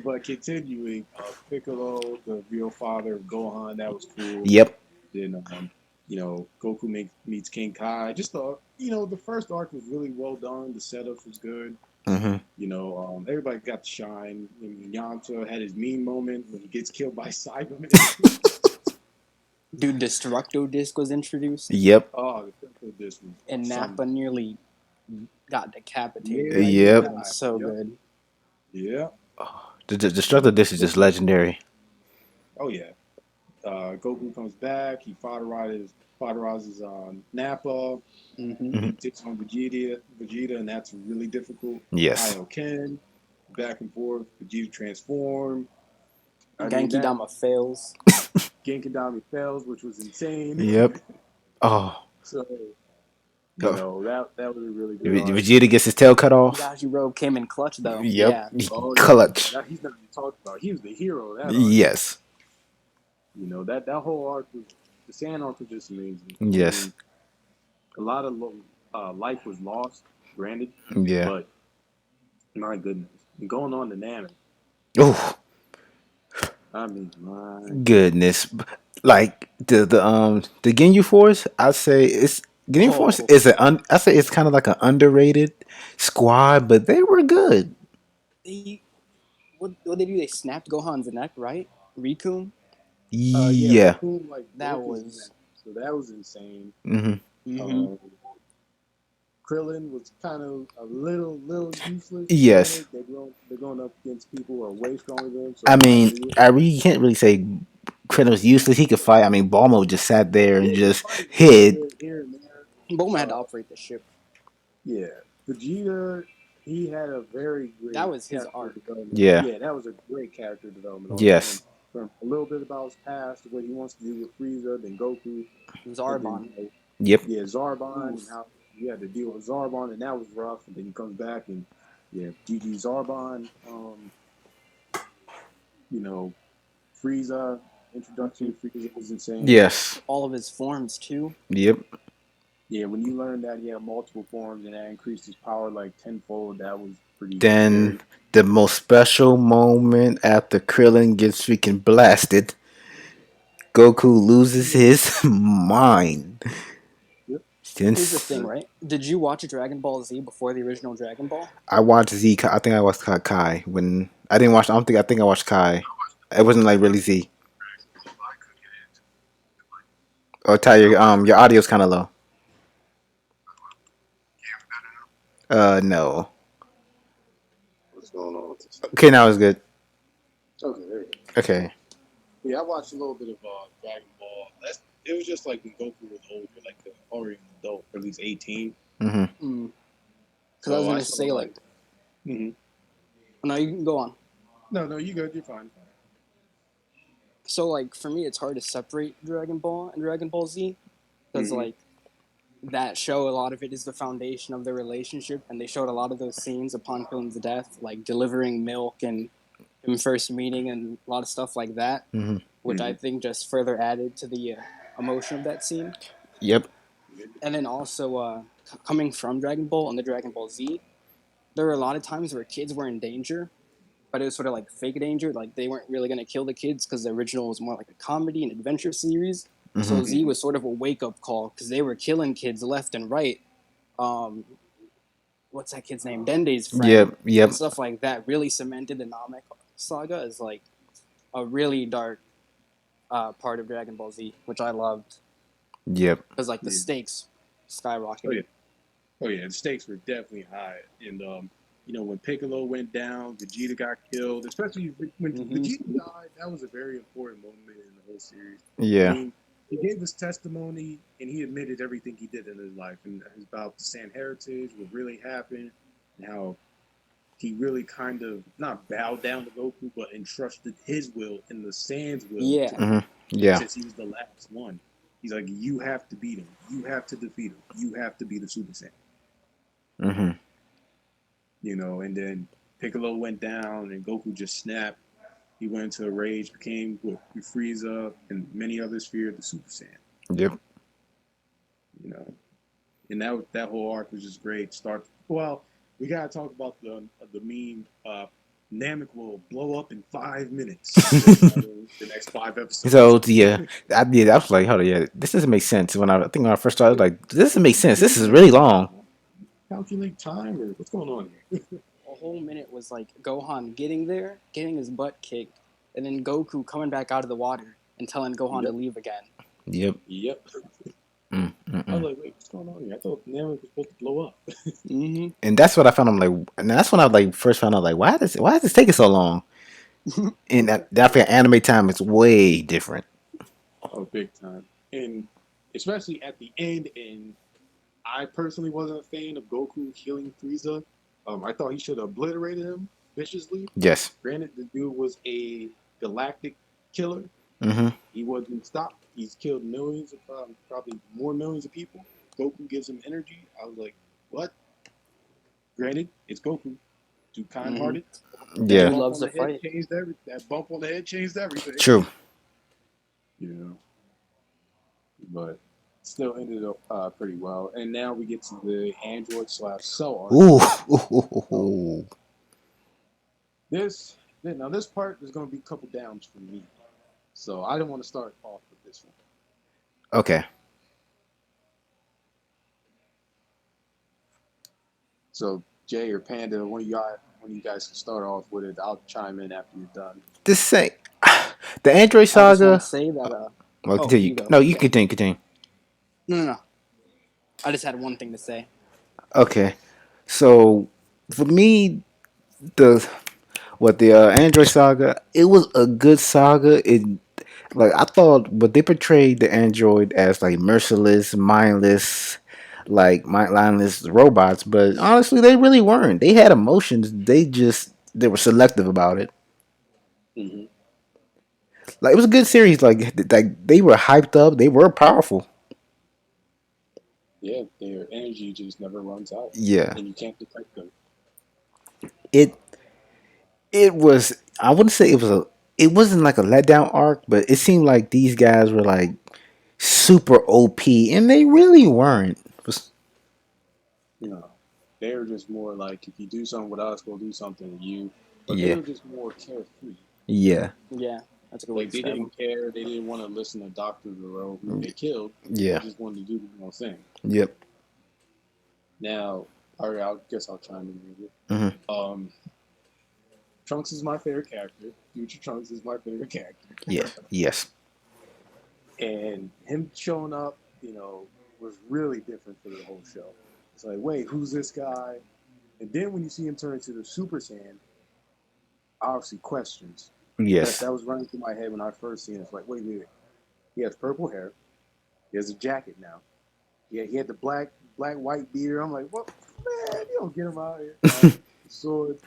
But continuing, Piccolo, the real father of Gohan, that was cool.
Yep.
Then, Goku meets King Kai. Just the first arc was really well done. The setup was good.
hmm
Everybody got to shine. I mean, Yamcha had his mean moment when he gets killed by Cyberman.
Dude, Destructo Disc was introduced,
Yep.
Oh, this was
and
some.
Nappa nearly got decapitated.
Yeah,
Like,
he
Yep.
that
died.
was so
Yep.
good.
Yeah.
The destructive disc is just
Goku.
legendary.
Oh yeah. Goku comes back. He fodderizes Nappa.
Hmm.
hmm
He takes on Vegeta, and that's really difficult.
Yes.
Kaioken, back and forth. Vegeta transform. I mean
Genki
that
Dama fails.
Genkidama fails, which was insane.
Yep. Oh.
So
Oh.
that was a really good arc.
Vegeta gets his tail cut off.
Yajirobe came in clutch, though.
Yep.
Yeah.
Oh yeah,
Clutch.
he's not even talked about. He was the hero of that arc.
Yes.
That whole arc was the Sand arc was just amazing. I
Yes.
mean, a lot of life was lost, granted,
Yeah.
but my goodness, going on to Namek.
Oh
I mean, my
goodness. Like the Ginyu Force, I say it's Ginyu Force
Oh,
is I say it's kind of like an underrated squad, but they were good.
they what they do? They snapped Gohan's neck, right? Rikun.
yeah,
Yeah.
Raccoon like
That
broke his neck,
was.
so that was insane.
hmm
Hmm.
Um, Krillin was kind of a little useless.
Yes.
Granted, they're going up against people who are way stronger than them, so
I
he kind of
mean,
knew it.
I really can't really say Krillin was useless. He could fight. I mean, Bulma just sat there and
Yeah, he
just
fight a little
hid.
bit here and there.
Bulma had to
Uh,
operate the ship.
yeah, Vegeta, he had a very
That
great
was his
character
arc.
development.
Yeah.
Yeah, that was a great character development arc for him.
Yes.
From a little bit about his past, what he wants to do with Frieza, then Goku, and then
Zarbon.
Yep.
yeah, Zarbon, and
Oof.
how he had to deal with Zarbon, and that was rough. And then he comes back, and yeah, GG Zarbon. You know, Frieza, introduction to Frieza was insane.
Yes.
All of his forms too.
Yep.
Yeah, when you learned that he had multiple forms and that increased his power like tenfold, that was pretty
Then
scary.
the most special moment after Krillin gets freaking blasted, Goku loses his mind.
Yep.
Here's the thing,
Since
right? Did you watch Dragon Ball Z before the original Dragon Ball?
I watched Z, I think I watched Kai when I didn't watch. I don't think I think I watched Kai. It wasn't like really Z. Oh, Ty, your audio's kind of low. No.
What's going on with this?
Okay, now it's good.
Okay, there you go.
Okay.
Yeah, I watched a little bit of Dragon Ball. It was just like when Goku was older, like already an adult, or at least 18.
hmm
Because I was
So
gonna
saw
say like,
mm-hmm.
no, you can go on.
No, you good. You're fine.
So like for me, it's hard to separate Dragon Ball and Dragon Ball Z because
Mhm.
like that show, a lot of it is the foundation of their relationship, and they showed a lot of those scenes upon Krillin's death, like delivering milk and him first meeting and a lot of stuff like that,
hmm
which I think just further added to the emotion of that scene.
Yep.
And then also coming from Dragon Ball and the Dragon Ball Z, there were a lot of times where kids were in danger, but it was sort of like fake danger. Like they weren't really going to kill the kids because the original was more like a comedy and adventure series. So Z was sort of a wake up call because they were killing kids left and right. Um, what's that kid's name? Dende's friend
Yep. Yep.
and stuff like that really cemented the Namek saga as like a really dark part of Dragon Ball Z, which I loved
Yep.
because like the
Yeah.
stakes
Oh yeah,
skyrocketed.
oh yeah. The stakes were definitely high, and when Piccolo went down, Vegeta got killed. Especially when
Hmm.
Vegeta died, that was a very important moment in the whole series. I
Yeah.
mean, he gave his testimony and he admitted everything he did in his life and about the Sand heritage, what really happened, and how he really kind of not bowed down to Goku, but entrusted his will and the Sand's will to
Yeah.
Hmm.
Goku,
Yeah.
since he was the last one. He's like, you have to beat him. You have to defeat him. You have to be the Super Saiyan.
Hmm.
And then Piccolo went down and Goku just snapped. He went into a rage, became what Frieza and many others feared the Super Saiyan.
Yep.
You know, and that whole arc was just great. Well, we gotta talk about the meme. Namek will blow up in 5 minutes, and then the next 5 episodes.
So yeah, I did. I was like, hold on, yeah, this doesn't make sense. I think when I first started, like, this doesn't make sense. This is really long.
Calculate time or what's going on here?
A whole minute was like Gohan getting there, getting his butt kicked, and then Goku coming back out of the water and telling Gohan to
Yep,
leave again.
Yep.
yep.
Mm,
I was
mm-mm.
like, wait, what's going on here? I thought Namek was supposed to blow up.
Hmm.
And that's what I found. I'm like, and that's when I like first found out like, why is this taking so long? And that for anime time, it's way different.
Oh, big time. And especially at the end, and I personally wasn't a fan of Goku healing Frieza. I thought he should have obliterated him viciously.
Yes.
Granted, the dude was a galactic killer.
Hmm.
He wasn't stopped. He's killed millions of, probably more millions of people. Goku gives him energy. I was like, what? Granted, it's Goku. Too
Hmm.
kind-hearted. That
Yeah.
Dude
bump
loves
on
to
the head
fight.
changed everything. That bump on the head changed everything.
True.
you know. But still ended up pretty well. And now we get to the Android slash Cell arc.
Ooh.
So
Ooh.
this part is going to be a couple downs for me. So I didn't want to start off with this one.
Okay.
So Jay or Panda, when you guys can start off with it, I'll chime in after you're done.
This same, the Android
I just want to
Saga.
say that.
Well,
Oh,
continue.
you go.
No, you continue. Continue.
No, no, no. I just had one thing to say.
Okay. So for me, the Android Saga, it was a good saga. It like I thought, but they portrayed the android as like merciless, mindless, like mindless robots. But honestly, they really weren't. They had emotions. They were selective about it.
Mm-hmm.
Like it was a good series. Like they were hyped up. They were powerful.
Yeah, their energy just never runs out,
Yeah.
and you can't detect them.
It it was. I wouldn't say it was a. It wasn't like a letdown arc, but it seemed like these guys were like super OP, and they really weren't.
You know, they're just more like if you do something with us, we'll do something with you. But they
Yeah.
were just more carefree.
Yeah.
Yeah, that's a good way to
Like they
describe
didn't
them.
care. They didn't want to listen to Doctor Zero, who they killed. They
Yeah.
just wanted to do their own thing.
Yep.
Now, all right, I guess I'll chime in here.
Hmm.
Um, Trunks is my favorite character. Future Trunks is my favorite character.
Yes. Yes.
And him showing up, was really different for the whole show. It's like, wait, who's this guy? And then when you see him turn into the Super Saiyan, obviously questions.
Yes.
That was running through my head when I first seen it. It's like, wait. He has purple hair. He has a jacket now. Yeah, he had the black white beard. I'm like, what, man? You don't get him out of here. The sword.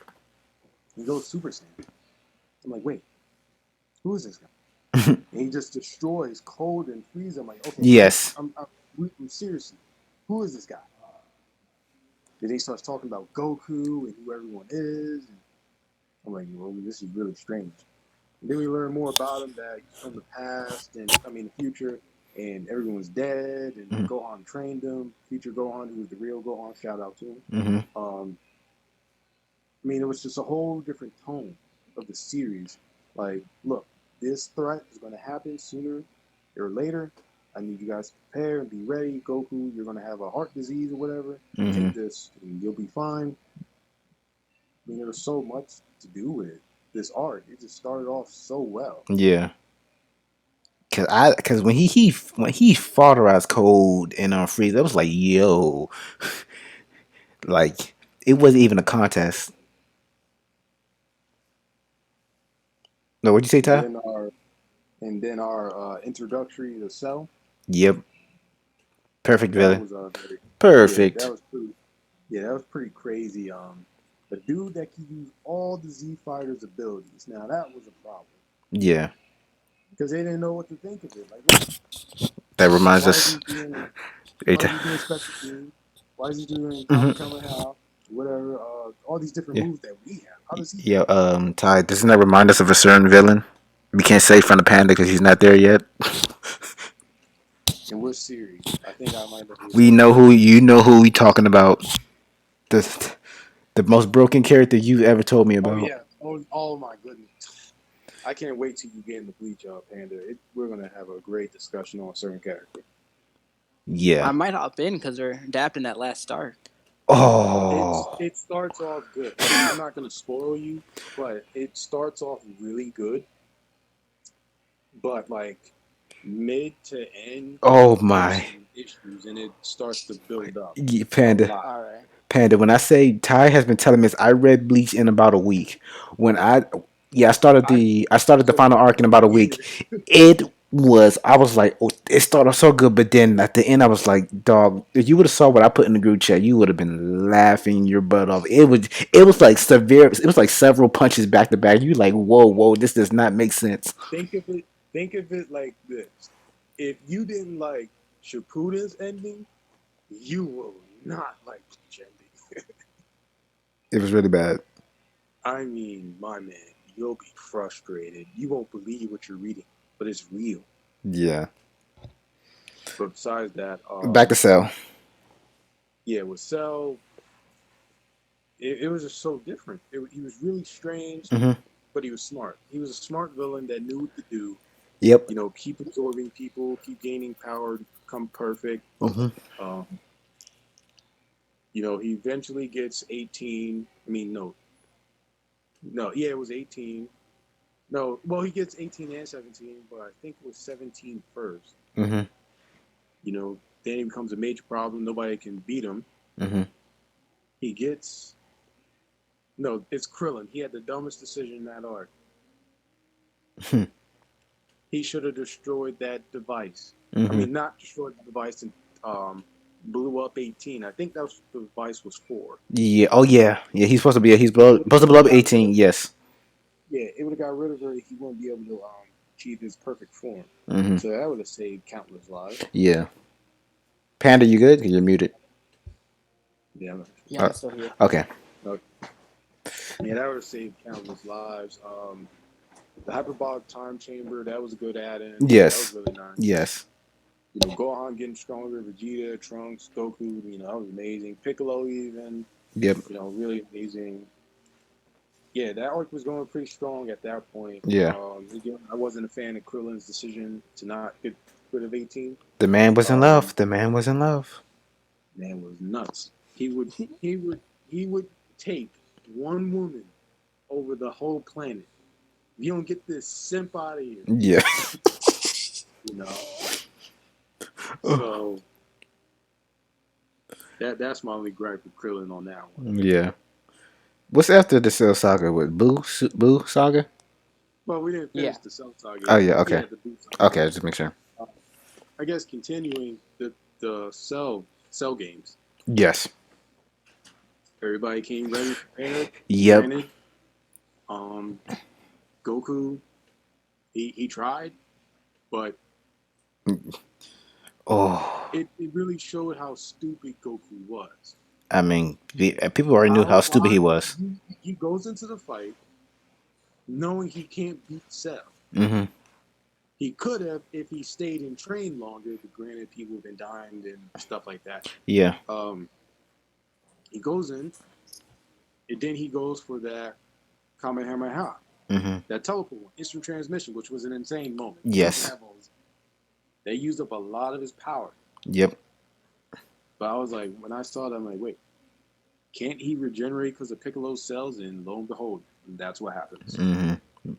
He goes Super Saiyan. I'm like, wait, who is this guy? And he just destroys Cold and Freeze. I'm like, okay,
Yes.
I'm seriously, who is this guy? Then he starts talking about Goku and who everyone is. And I'm like, well, this is really strange. And then we learn more about him that he's from the past and the future, and everyone's dead. And
Mm-hmm.
Gohan trained him. Future Gohan, who was the real Gohan, shout out to him.
Mm-hmm.
It was just a whole different tone of the series. Like, look, this threat is going to happen sooner or later. I need you guys to prepare and be ready. Goku, you're going to have a heart disease or whatever.
Mm-hmm.
Take this and you'll be fine. There was so much to do with this arc. It just started off so well.
Yeah. Cause when he fought her as cold and freeze, I was like, yo, like it wasn't even a contest. No, what'd you say,
And
Ty?
then our introductory to Cell.
Yep, perfect
That
villain.
was very, yeah, that
Perfect.
was pretty, yeah, that was pretty crazy. A dude that could use all the Z Fighters' abilities. Now that was a problem
Yeah,
because they didn't know what to think of it. Like, wait,
that reminds
why is
us.
he doing?
Hey,
Why is he doing special beam? Why is he doing
mhm,
Kamehameha? Whatever, all these different
yeah,
moves that we have. How does he do
yeah.
it?
Ty, doesn't that remind us of a certain villain? We can't say from the panda because he's not there yet.
In which series? I think I might know who you're
We
talking
know
about.
who you know who we talking about. The most broken character you've ever told me
Oh
about.
yeah. Oh my goodness. I can't wait till you get in the Bleach Panda. We're gonna have a great discussion on a certain character.
Yeah.
I might hop in because they're adapting that last arc.
Oh.
It starts off good. Like I'm not gonna spoil you, but it starts off really good. But like mid to end,
Oh
there's
my.
some issues, and it starts to build up
Yeah,
a
Panda.
lot.
All right.
Panda. When I say Ty has been telling me this, I read Bleach in about a week. When I yeah,
I
I started the
so
final arc in about a week. I was like, oh, it started off so good, but then at the end I was like, dog, if you would have saw what I put in the group chat, you would have been laughing your butt off. It was like severe, it was like several punches back to back. You like, whoa, this does not make sense.
think of it. Think of it like this: if you didn't like Shippuden's ending, you will not like Bleach ending.
It was really bad.
I mean, my man, you'll be frustrated. You won't believe what you're reading, but it's real.
Yeah.
But besides that,
Back to Cell.
yeah, with Cell, it was just so different. He was really strange,
Mm-hmm.
but he was smart. He was a smart villain that knew what to do.
Yep.
You know, keep absorbing people, keep gaining power, become perfect.
Mm-hmm.
Um, you know, he eventually gets 18. I mean, no, yeah, it was 18. No, well, he gets 18 and 17, but I think it was 17 first.
Mm-hmm.
You know, then he becomes a major problem. Nobody can beat him.
Mm-hmm.
He gets no, it's Krillin. He had the dumbest decision in that arc. He should have destroyed that device. I
Mm-hmm.
mean, not destroyed the device and blew up 18. I think that was the device was for.
Yeah. Oh yeah. Yeah. He's supposed to be. Supposed to
It
blow
would have
up
got rid
18.
of.
Yes.
Yeah, it would have got rid of her. He wouldn't be able to achieve his perfect form.
Mm-hmm.
So that would have saved countless lives.
Yeah. Panda, you good? You're muted.
Yeah,
Yeah,
Uh,
I'm still here.
okay.
no, yeah, that would have saved countless lives. The hyperbolic time chamber, that was a good add-in. That was
Yes.
really nice.
Yes.
You know, Gohan getting stronger, Vegeta, Trunks, Goku, you know, that was amazing. Piccolo even,
Yep.
you know, really amazing. Yeah, that arc was going pretty strong at that point.
Yeah.
Again, I wasn't a fan of Krillin's decision to not get rid of 18.
The man was in
Um,
love. The man was in love.
Man was nuts. He would he would take one woman over the whole planet. You don't get this simp out of here,
Yeah.
you know. So that's my only gripe with Krillin on that one.
Yeah. What's after the Cell Saga with Boo Saga?
Well, we didn't finish
Yeah.
the Cell Saga
Oh
yet.
yeah. Okay.
Yeah, the Boo Saga.
Okay. Just make sure.
Uh, I guess continuing the Cell games.
Yes.
Everybody came ready, prepared.
Yep.
Granted, um, Goku he tried, but
Oh.
it really showed how stupid Goku was.
I mean, people already knew how stupid he
Why
was.
he goes into the fight knowing he can't beat Cell.
Mm-hmm.
He could have if he stayed and trained longer, but granted people have been dying and stuff like that.
Yeah.
Um, he goes in, and then he goes for that Kamehameha,
Mm-hmm.
that teleport one, instant transmission, which was an insane moment.
Yes.
They used up a lot of his power.
Yep.
But I was like, when I saw that, I'm like, wait, can't he regenerate because of Piccolo's cells? And lo and behold, that's what happens.
Mm-hmm.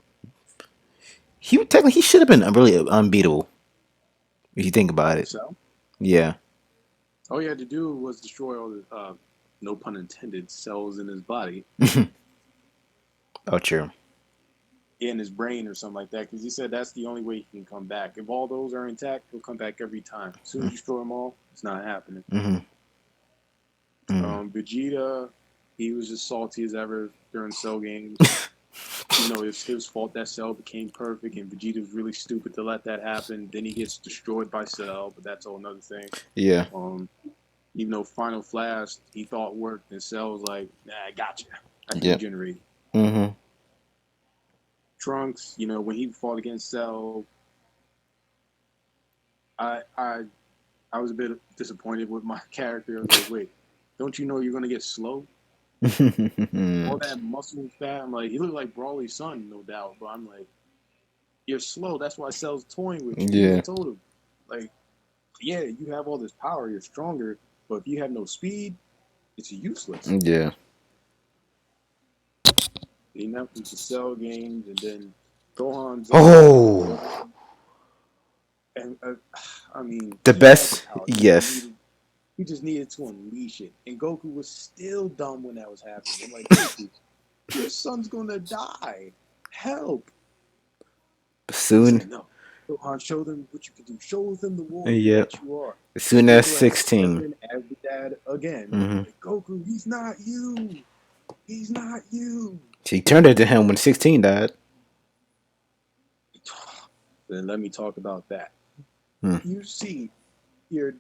he should have been really unbeatable if you think about it.
So
Yeah.
all he had to do was destroy all the, no pun intended, cells in his body,
Oh, true.
in his brain or something like that. Because he said that's the only way he can come back. If all those are intact, he'll come back every time. As soon as you destroy them all, it's not happening.
Mm-hmm.
Vegeta, he was just salty as ever during Cell games. It's his fault that Cell became perfect, and Vegeta was really stupid to let that happen. Then he gets destroyed by Cell, but that's a whole another thing.
Yeah.
Even though Final Flash he thought worked, and Cell was like, "Nah, I got you. I can
Yep.
regenerate."
Mm-hmm.
Trunks, when he fought against Cell, I was a bit disappointed with my character. I was like, wait, don't you know you're gonna get slow? All that muscle and fat. I'm like, he looked like Brawly's son, no doubt. But I'm like, you're slow. That's why Cell's toying with you.
Yeah.
I told him, like, yeah, you have all this power. You're stronger, but if you have no speed, it's useless.
Yeah.
He enough into Cell games, and then Gohan's.
Oh.
And I mean,
The
he had the
best.
power.
Yes.
He just needed to unleash it. And Goku was still dumb when that was happening. I'm like, Goku, your son's gonna die. Help.
Soon.
Said, no. Gohan, show them what you can do. Show them the warrior
Yep.
that you are.
As soon as
Goku had to
16.
step in as the dad again.
Mm-hmm.
Like, Goku, he's not you. He's not you.
She turned it to him when 16 died.
Then let me talk about that.
Hmm.
You see your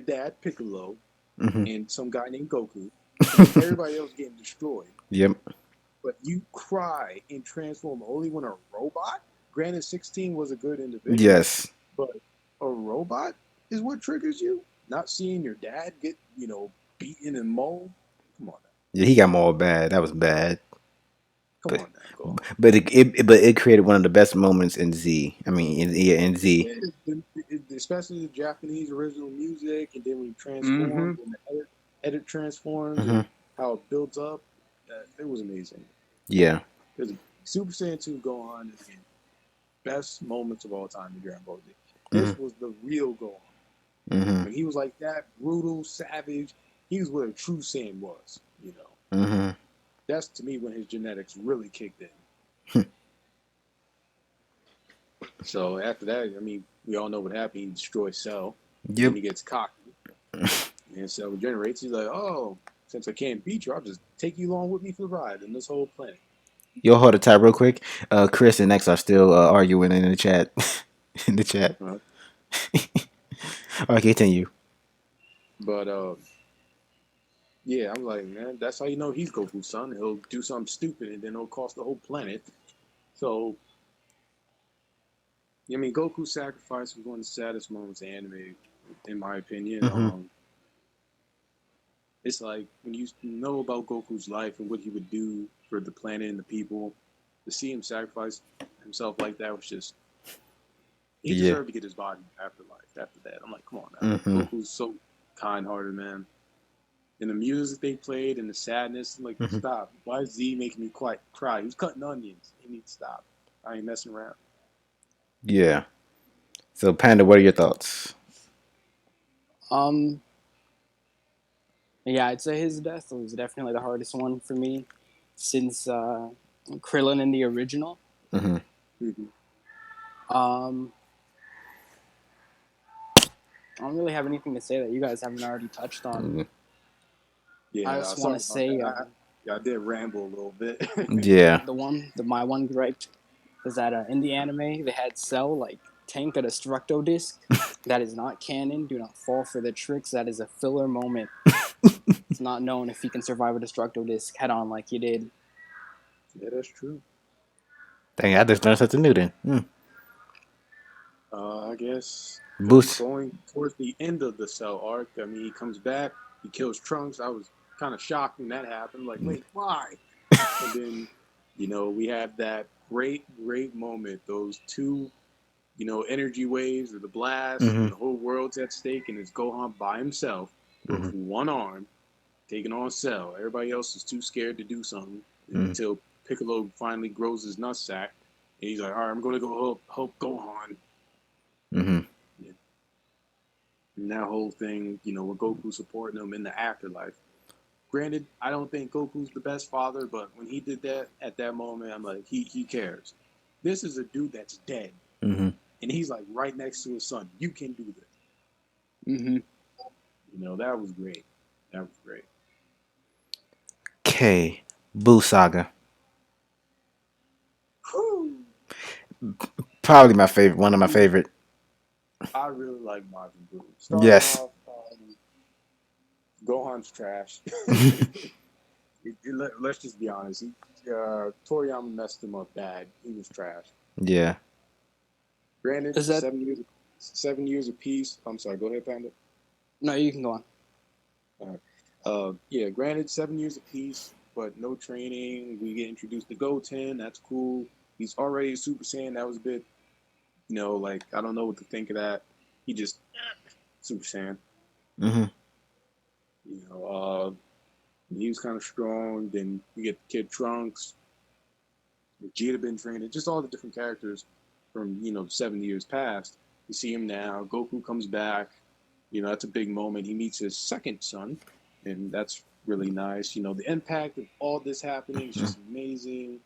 dad Piccolo and some guy named Goku, and everybody else getting destroyed.
Yep.
But you cry and transform only when a robot. Granted, 16 was a good individual.
Yes.
But a robot is what triggers you. Not seeing your dad get beaten and mauled. Come on now.
Yeah, he got more bad. That was bad.
Come on now. Go on.
But it created one of the best moments in Z. I mean, in Z.
Especially the Japanese original music, and then when you transform and the edit transforms and how it builds up, it was amazing.
Yeah.
Because Super Saiyan 2 Gohan is the best moments of all time in Dragon Ball Z. This was the real Gohan. When he was like that, brutal, savage, he was what a true Saiyan was, That's, to me, when his genetics really kicked in. So after that, I mean, we all know what happened. He destroys Cell.
Yep.
And he gets cocky. And Cell regenerates. He's like, oh, since I can't beat you, I'll just take you along with me for the ride in this whole planet.
Yo, hold the tie real quick. Chris and X are still arguing in the chat. in the chat.
Right.
All right, continue.
But yeah, I'm like, man, that's how you know he's Goku's son. He'll do something stupid and then it'll cost the whole planet. So, I mean, Goku Sacrifice was one of the saddest moments of anime, in my opinion. It's like when you know about Goku's life and what he would do for the planet and the people, to see him sacrifice himself like that was just, he deserved to get his body after that. I'm like, come on now. Goku's so kind-hearted, man. And the music they played and the sadness, I'm like, stop. Why is Z making me cry? He was cutting onions. He needs to stop. I ain't messing around.
Yeah. So, Panda, what are your thoughts?
Yeah, I'd say his death was definitely the hardest one for me since Krillin in the original. I don't really have anything to say that you guys haven't already touched on.
Yeah,
I just want to say,
I did ramble a little bit.
Yeah.
My one gripe is that in the anime they had Cell like tank a destructo disc. That is not canon. Do not fall for the tricks. That is a filler moment. It's not known if he can survive a destructo disc head on like he did.
Yeah, that's true.
Dang, I just learned something new then.
I guess
Boost.
going towards the end of the Cell arc, I mean, he comes back, he kills Trunks. I was kind of shocked when that happened. Like, wait, why? And then, we have that great moment. Those two, energy waves of the blast, and the whole world's at stake, and it's Gohan by himself with one arm taking on Cell. Everybody else is too scared to do something until Piccolo finally grows his nutsack he's like, all right, I'm going to go help Gohan.
Mm-hmm.
Yeah. And that whole thing, with Goku supporting him in the afterlife. Granted, I don't think Goku's the best father, but when he did that at that moment, I'm like, he cares. This is a dude that's dead,
Mm-hmm.
and he's like right next to his son. You can do this.
Mm-hmm.
That was great. That was great.
K. Boo Saga.
Whew.
Probably my favorite. One of my favorite.
I really like Majin Buu. Starting
Yes.
off, Gohan's trash. Let's just be honest. Toriyama messed him up bad. He was trash.
Yeah.
Granted,
Is that
7 years of peace. I'm sorry. Go ahead, Panda.
no? You can go on.
Yeah. Granted, 7 years of peace, but no training. We get introduced to Goten. That's cool. He's already a Super Saiyan. That was a bit, like I don't know what to think of that. He just Super Saiyan.
Mm-hmm.
You know, he was kind of strong. Then we get Kid Trunks. Vegeta been training. Just all the different characters from 7 years past. You see him now. Goku comes back. That's a big moment. He meets his second son, and that's really nice. The impact of all this happening is just amazing.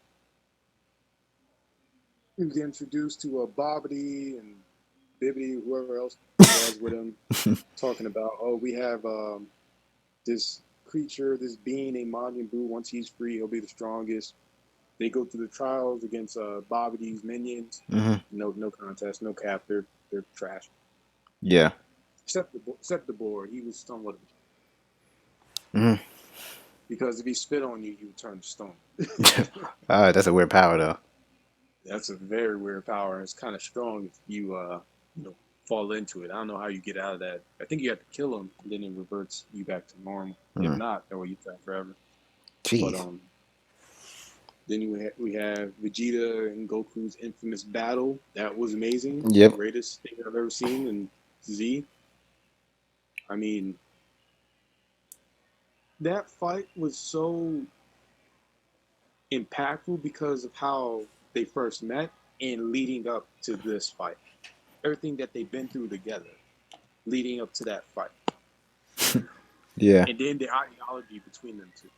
We get introduced to Bobbity and Bibbity, whoever else he has with him, talking about, we have this creature, this being named Majin Buu. Once he's free, he'll be the strongest. They go through the trials against Bobbity's minions.
Mm-hmm.
No contest, no cap. They're trash.
Yeah.
Except the board, he was somewhat.
Mm-hmm.
Because if he spit on you, you would turn to stone.
That's a weird power though.
That's a very weird power. It's kind of strong if you fall into it. I don't know how you get out of that. I think you have to kill him, and then it reverts you back to normal. If not, that way you die forever. But
Jeez.
then we have Vegeta and Goku's infamous battle. That was amazing.
Yep.
Greatest thing I've ever seen in Z. I mean, that fight was so impactful because of how they first met and leading up to this fight. Everything that they've been through together leading up to that fight.
Yeah.
And then the ideology between them two.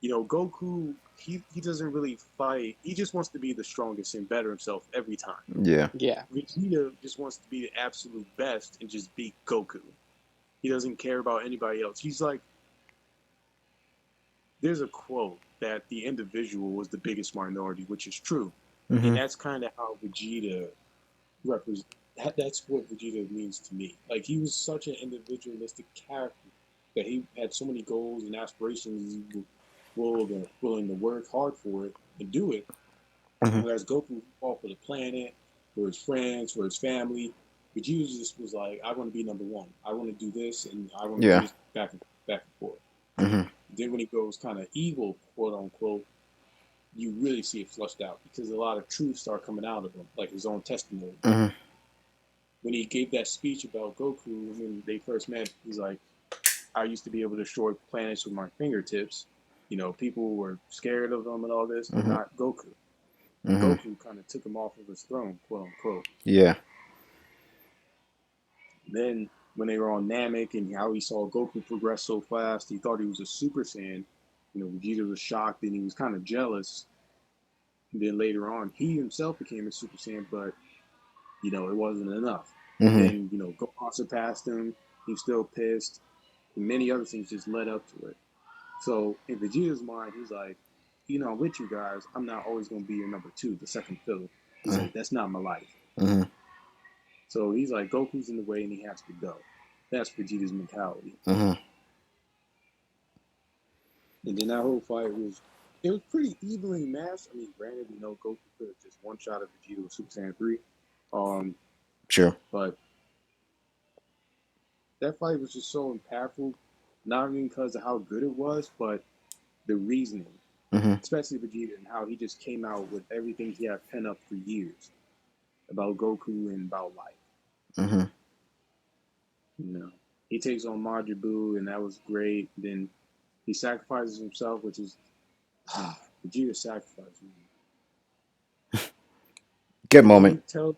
Goku, he doesn't really fight. He just wants to be the strongest and better himself every time.
Yeah.
Yeah.
Vegeta just wants to be the absolute best and just beat Goku. He doesn't care about anybody else. He's like, there's a quote that the individual was the biggest minority, which is true.
Mm-hmm.
And that's kind of how Vegeta represents. That's what Vegeta means to me. Like, he was such an individualistic character that he had so many goals and aspirations. He was willing to work hard for it and do it.
Mm-hmm.
Whereas Goku fought for the planet, for his friends, for his family. Vegeta just was like, I want to be number one. I want to do this, and I want to do this back and forth.
Mm-hmm.
Then when he goes kind of evil, quote unquote, you really see it flushed out because a lot of truths start coming out of him, like his own testimony.
Mm-hmm.
When he gave that speech about Goku when they first met, he's like, I used to be able to destroy planets with my fingertips. People were scared of him and all this, but not Goku.
Mm-hmm.
Goku kind of took him off of his throne, quote unquote.
Yeah.
Then when they were on Namek and how he saw Goku progress so fast, he thought he was a Super Saiyan. Vegeta was shocked and he was kind of jealous. And then later on, he himself became a Super Saiyan, but it wasn't enough.
Mm-hmm.
Then Gohan surpassed him. He was still pissed. And many other things just led up to it. So in Vegeta's mind, he's like, I'm with you guys. I'm not always going to be your number two, the second fiddle. He's like, that's not my life.
Mm-hmm.
So he's like, Goku's in the way and he has to go. That's Vegeta's mentality.
Mm-hmm.
And then that whole fight was pretty evenly matched. I mean, granted, Goku could have just one shot at Vegeta with Super Saiyan 3.
Sure.
But that fight was just so impactful, not even because of how good it was, but the reasoning, especially Vegeta and how he just came out with everything he had pent up for years about Goku and about life. He takes on Majin Buu, and that was great. Then he sacrifices himself, which is Vegeta sacrifice.
Good
when he
moment.
tells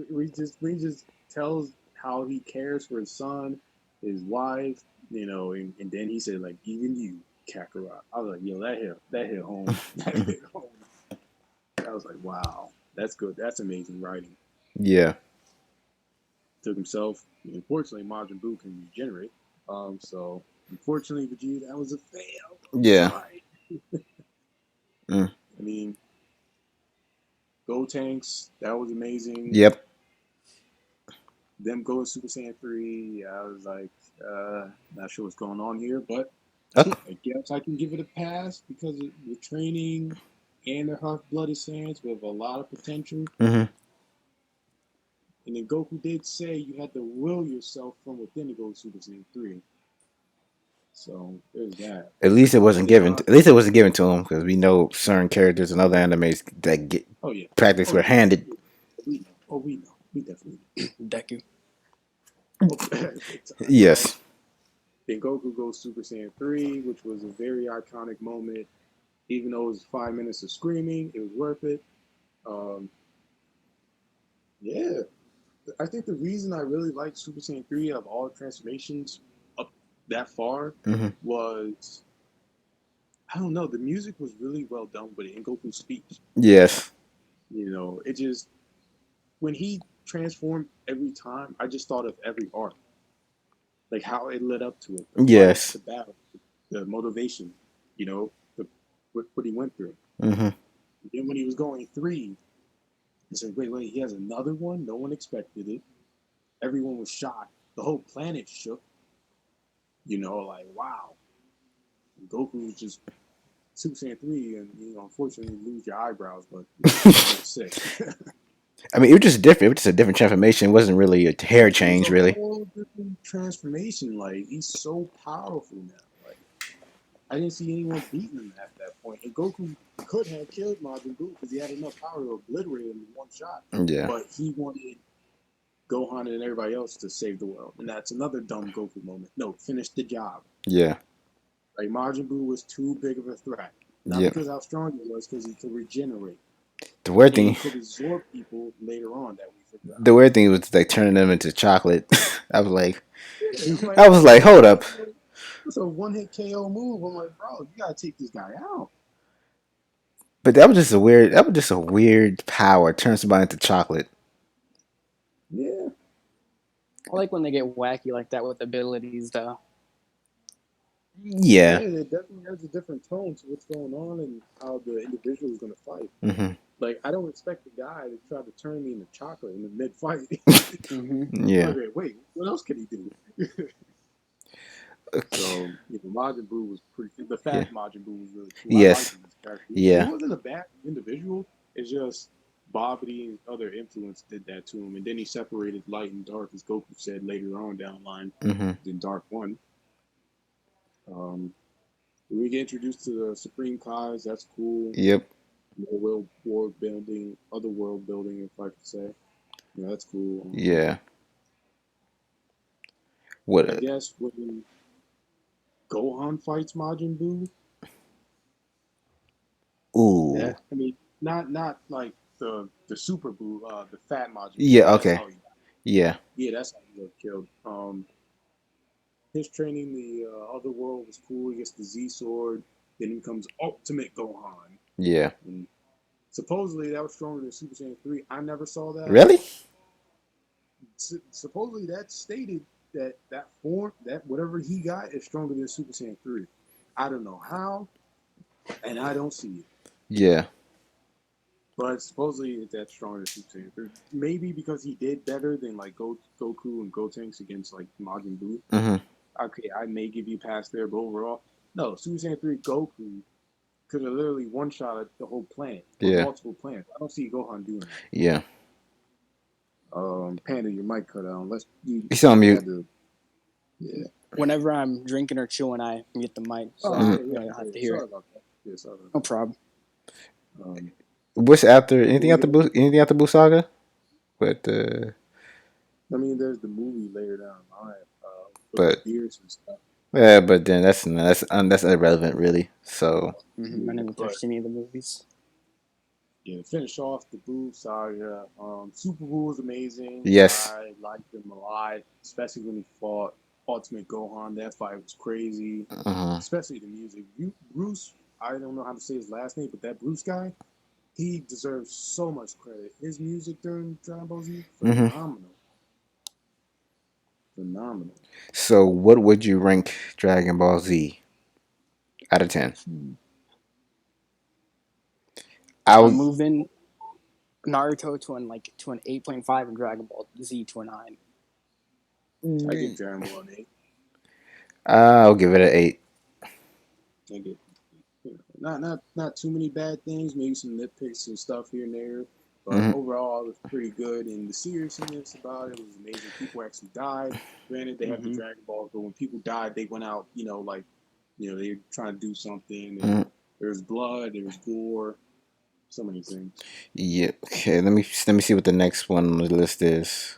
when he just tells how he cares for his son, his wife, and then he said like even you, Kakarot. I was like, yo, that hit home. That hit home. I was like, wow, that's good. That's amazing writing.
Yeah.
Took himself. Unfortunately, Majin Buu can regenerate. So unfortunately, Vegeta, that was a fail. I'm
Yeah.
sorry.
Mm.
I mean, Go Tanks, that was amazing.
Yep.
Them going Super Saiyan 3, I was like, not sure what's going on here, but
Okay.
I guess I can give it a pass because of the training and the half blooded Saiyans with a lot of potential.
Hmm.
And then Goku did say you had to will yourself from within to go Super Saiyan 3. So there's that.
At least it wasn't
And then,
given. At least it wasn't given to him because we know certain characters in other animes that get
oh yeah,
practice
oh
were
yeah,
handed.
we know, we know, we definitely
Deku.
know. Oh, big time.
Yes.
Then Goku goes Super Saiyan 3, which was a very iconic moment. Even though it was 5 minutes of screaming, it was worth it. Um, yeah, I think the reason I really liked Super Saiyan 3 of all the transformations up that far
Hmm.
was, I don't know, the music was really well done with it in Goku's speech.
Yes.
It just, when he transformed every time, I just thought of every arc, like how it led up to it, the fight,
Yes.
the battle, the motivation, you know, the, what he went through.
Hmm.
And then when he was going 3, he said, wait, he has another one? No one expected it. Everyone was shocked. The whole planet shook. Like, wow. And Goku was just Super Saiyan 3, and, unfortunately, lose your eyebrows, but, that was sick.
I mean, it was just different. It was just a different transformation. It wasn't really a hair
It was
change,
a
really.
whole different transformation. Like, he's so powerful now. Like, I didn't see anyone beating him at that point. And Goku could have killed Majin Buu because he had enough power to obliterate him in one shot.
Yeah.
But he wanted Gohan and everybody else to save the world. And that's another dumb Goku moment. No, finish the job.
Yeah.
Like Majin Buu was too big of a threat. Not
Yeah.
because how strong he was, because he could regenerate.
The weird
And he
thing,
could absorb people later on that we forgot.
the weird thing was like turning them into chocolate. I was like,
Yeah, like,
I was like, hold up.
it's a one-hit KO move. I'm like, bro, you gotta take this guy out.
But that was just a weird. That was just a weird power. Turn somebody into chocolate.
Yeah.
I like when they get wacky like that with abilities, though.
Yeah.
Yeah, it definitely adds a different tone to what's going on and how the individual is gonna fight.
Hmm.
Like, I don't expect the guy to try to turn me into chocolate in the mid-fight.
Mm-hmm.
Yeah.
Okay, wait, what else can he do?
Okay.
So, Majin Buu was pretty. The
Yeah.
fat Majin Buu was really cool. I liked
Yes.
him as a character. He
Yeah.
wasn't a bad individual. It's just Babidi and other influence did that to him, and then he separated light and dark, as Goku said later on down the line
Hmm.
in Dark One. Um, when we get introduced to the Supreme Kais, that's cool.
Yep.
More world building, other world building, if I could say. Yeah, that's cool.
Yeah. What?
I guess when Gohan fights Majin Buu,
Ooh.
Yeah.
I mean, not like the Super Buu, the fat Majin Buu,
Yeah.
because that's
Okay.
how he,
Yeah.
yeah, that's how he got killed. His training the other world was cool. He gets the Z sword, then he becomes Ultimate Gohan,
Yeah.
and supposedly that was stronger than Super Saiyan 3. I never saw that.
Really?
Supposedly that stated that form, that whatever he got is stronger than Super Saiyan 3. I don't know how, and I don't see it.
Yeah.
But supposedly that's stronger than Super Saiyan 3. Maybe because he did better than like Goku and Gotenks against like Majin Buu.
Hmm.
Okay, I may give you a pass there, but overall, no. Super Saiyan 3 Goku could have literally one shot the whole planet or
Yeah.
multiple planets. I don't see Gohan doing that.
Yeah.
Panda, your mic cut out. Unless you
He's on mute.
had to, yeah.
Whenever I'm drinking or chewing, I mute the mic, so
Oh,
Mm.
yeah,
I don't have to
yeah.
hear
Sorry
it.
about that. Yeah, sorry about
No
that.
problem.
What's after? Anything
Well,
after
yeah.
Boo? Anything after Boo Saga? But
I mean, there's the movie later down the line with the
but
beers and stuff.
yeah. But then that's irrelevant, really. So
Mm-hmm. I
Yeah,
never
but
touched any of the movies.
Yeah, to finish off the Boo saga, Super Boo was amazing.
Yes.
I liked him a lot, especially when he fought Ultimate Gohan. That fight was crazy,
Uh-huh.
especially the music. Bruce, I don't know how to say his last name, but that Bruce guy, he deserves so much credit. His music during Dragon Ball Z,
Hmm.
phenomenal, phenomenal.
So, what would you rank Dragon Ball Z out of 10?
Hmm.
I
I'm
would.
moving Naruto to an 8.5 and Dragon Ball Z to a 9.
I give Dragon Ball an 8.
I'll give it an 8.
I give not too many bad things, maybe some nitpicks and stuff here and there. But
Hmm.
overall, it was pretty good, and the seriousness about it was amazing. People actually died. Granted, they have the
Mm-hmm.
Dragon Balls, but when people died, they went out, like, they were trying to do something, and
Hmm.
there was blood, there was gore, so many things.
Yeah. Okay. Let me see what the next one on the list is.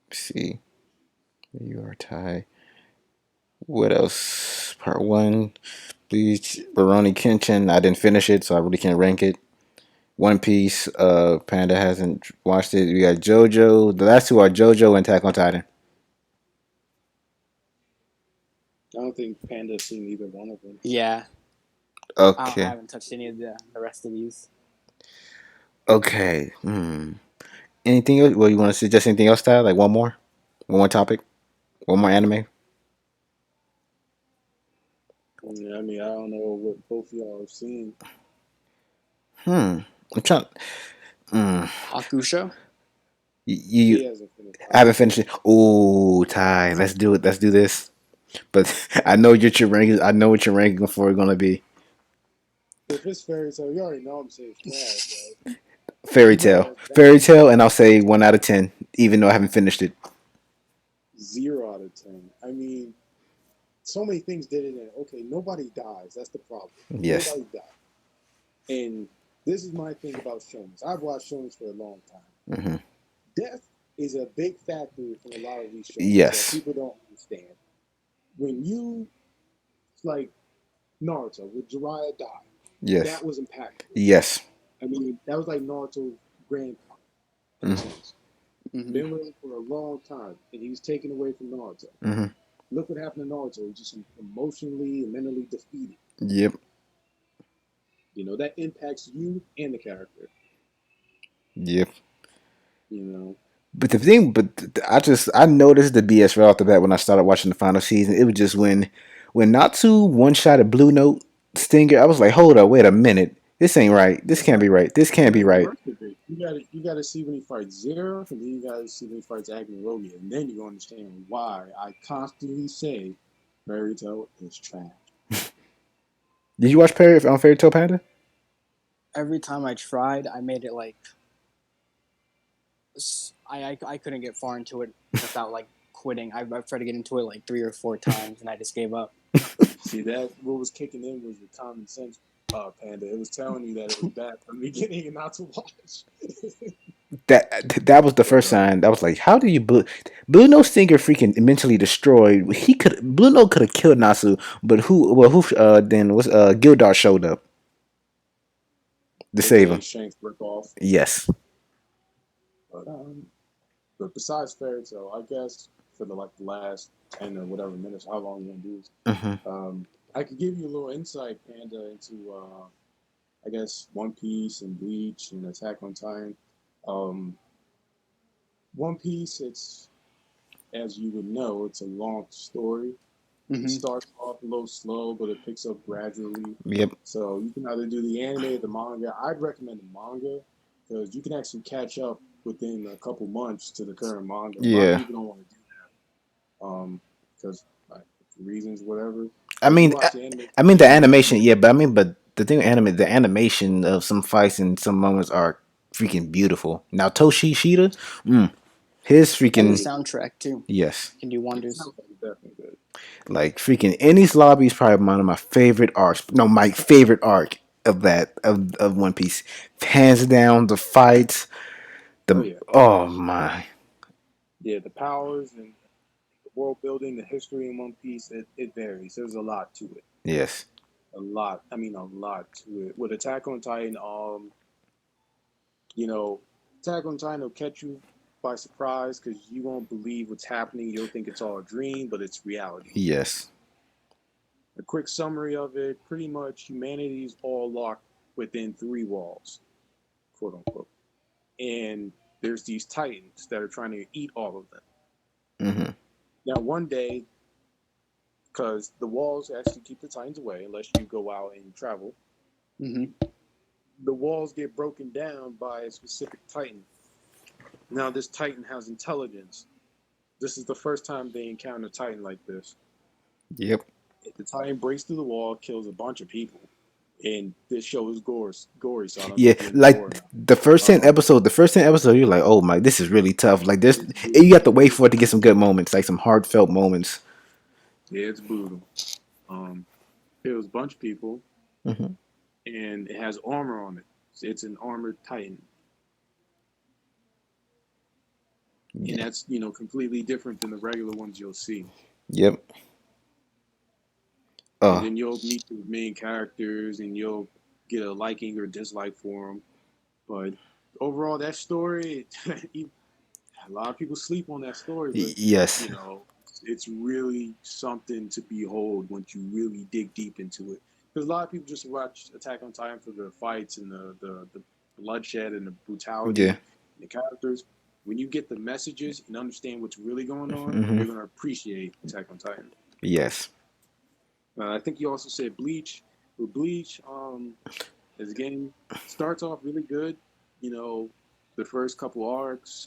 Let's see. You are Ty. What else? Part one. Bleach. Baroni Kenshin. I didn't finish it, so I really can't rank it. One Piece. Panda hasn't watched it. We got JoJo. The last two are JoJo and Attack on Titan.
I don't think Panda's seen either one of them.
Yeah, I
Okay.
haven't touched any of the rest of these.
Okay. Anything else? Well, you want to suggest anything else, Ty? Like one more? One more topic? One more anime?
Yeah, I mean, I don't know what both of y'all have seen.
I'm trying. Mm,
Hakusho.
He
you,
hasn't finished
I haven't
Hakusho.
finished it. Ooh, Ty, let's do it. Let's do this. But I know what your ranking. I know what your ranking for is gonna be.
If it's fairy tale, you already know I'm saying it's trash, right?
Fairy
You know
tale,
that
fairy tale, and I'll say 1 out of 10, even though I haven't finished it.
0 out of 10. I mean, so many things did it in. Okay, nobody dies. That's the problem.
Yes.
Nobody dies. And this is my thing about Shonens. I've watched Shonens for a long time.
Hmm.
Death is a big factor in a lot of these Shonens that
Yes.
people don't understand. When you, like Naruto, with Jiraiya died,
Yes.
that was impactful.
Yes.
I mean, that was like Naruto's grandpa, in a
Mm-hmm.
sense.
Mm-hmm.
Been with him for a long time, and he was taken away from Naruto.
Mm-hmm.
Look what happened to Naruto. He's just emotionally and mentally defeated.
Yep.
That impacts you and the character.
Yep.
You know,
But the thing, I noticed the BS right off the bat when I started watching the final season. It was just when Natsu one shot at Blue Note Stinger. I was like, hold up, wait a minute, this ain't right. This can't be right. This can't
you
be
got the
right.
worst of it. You gotta see when he fights Zero, and then you gotta see when he fights Agni Rogia, and then you gonna understand why I constantly say Fairy Tail is trash.
Did you watch Perry on Fairy Tale Panda?
Every time I tried, I made it like I couldn't get far into it without like quitting. I've tried to get into it like 3 or 4 times, and I just gave up.
See that what was kicking in was the common sense, Panda. It was telling you that it was bad from the beginning and not to watch.
That was the
But
first sign. That was like, how do you Blue Note Stinger freaking mentally destroyed? He could Blue Note could have killed Natsu, but who then was Gildar showed up to save
AKA
him.
Shanks Brick off.
Yes.
But besides Fairy Tail, I guess for the last 10 or whatever minutes, how long you want to do this,
Hmm.
I could give you a little insight, Panda, into I guess One Piece and Bleach and Attack on Titan. Um, One Piece, it's as you would know, it's a long story. It
Mm-hmm.
starts off a little slow, but it picks up gradually.
Yep.
So you can either do the anime or the manga. I'd recommend the manga because you can actually catch up within a couple months to the current manga. A lot of
Yeah.
people don't want to do because like, reasons, whatever.
I
But if you
mean,
watch the anime,
I mean the
you get
animation, yeah, but I mean, but the thing, the animation of some fights and some moments are freaking beautiful. Now Toshi Shida, his
And the
freaking
soundtrack too
yes,
can do
it
wonders.
sounds like it's definitely good.
like freaking Enies Lobby is probably one of my favorite arcs. No, my favorite arc of of One Piece, hands down. The fights,
Oh
the
yeah,
oh my
yeah. The powers and the world building, the history in One Piece, it varies. There's a lot to it.
yes.
a lot. I mean, a lot to it. With Attack on Titan, you know, Attack on Titan will catch you by surprise because you won't believe what's happening. You'll think it's all a dream, but it's reality.
Yes.
A quick summary of it: pretty much humanity is all locked within three walls, quote unquote, and there's these titans that are trying to eat all of them.
Mm-hmm.
Now, one day, because the walls actually keep the titans away unless you go out and travel,
Mm-hmm.
the walls get broken down by a specific titan. Now, this titan has intelligence. This is the first time they encounter a titan like this.
Yep.
The titan breaks through the wall, kills a bunch of people. And this show is gory, so I don't know
Yeah,
if you're into
like
gore or not. Um,
the first 10 episodes, you're like, oh my, this is really tough. Like this,
it's
you have to wait
brutal.
for it to get some good moments, like some heartfelt moments.
Yeah, it's brutal. Um, kills a bunch of people,
Hmm.
and it has armor on it. It's an armored titan, and
Yeah.
that's completely different than the regular ones you'll see.
Yep.
And
Oh,
then you'll meet the main characters, and you'll get a liking or dislike for them. But overall, that story, a lot of people sleep on that story, but
yes.
you know, it's really something to behold once you really dig deep into it. Because a lot of people just watch Attack on Titan for the fights and the bloodshed and the
Yeah.
brutality, and the characters. When you get the messages and understand what's really going on,
Hmm.
you're gonna appreciate Attack on Titan.
Yes.
I think you also said Bleach. With Bleach, as a game starts off really good. You know, the first couple arcs.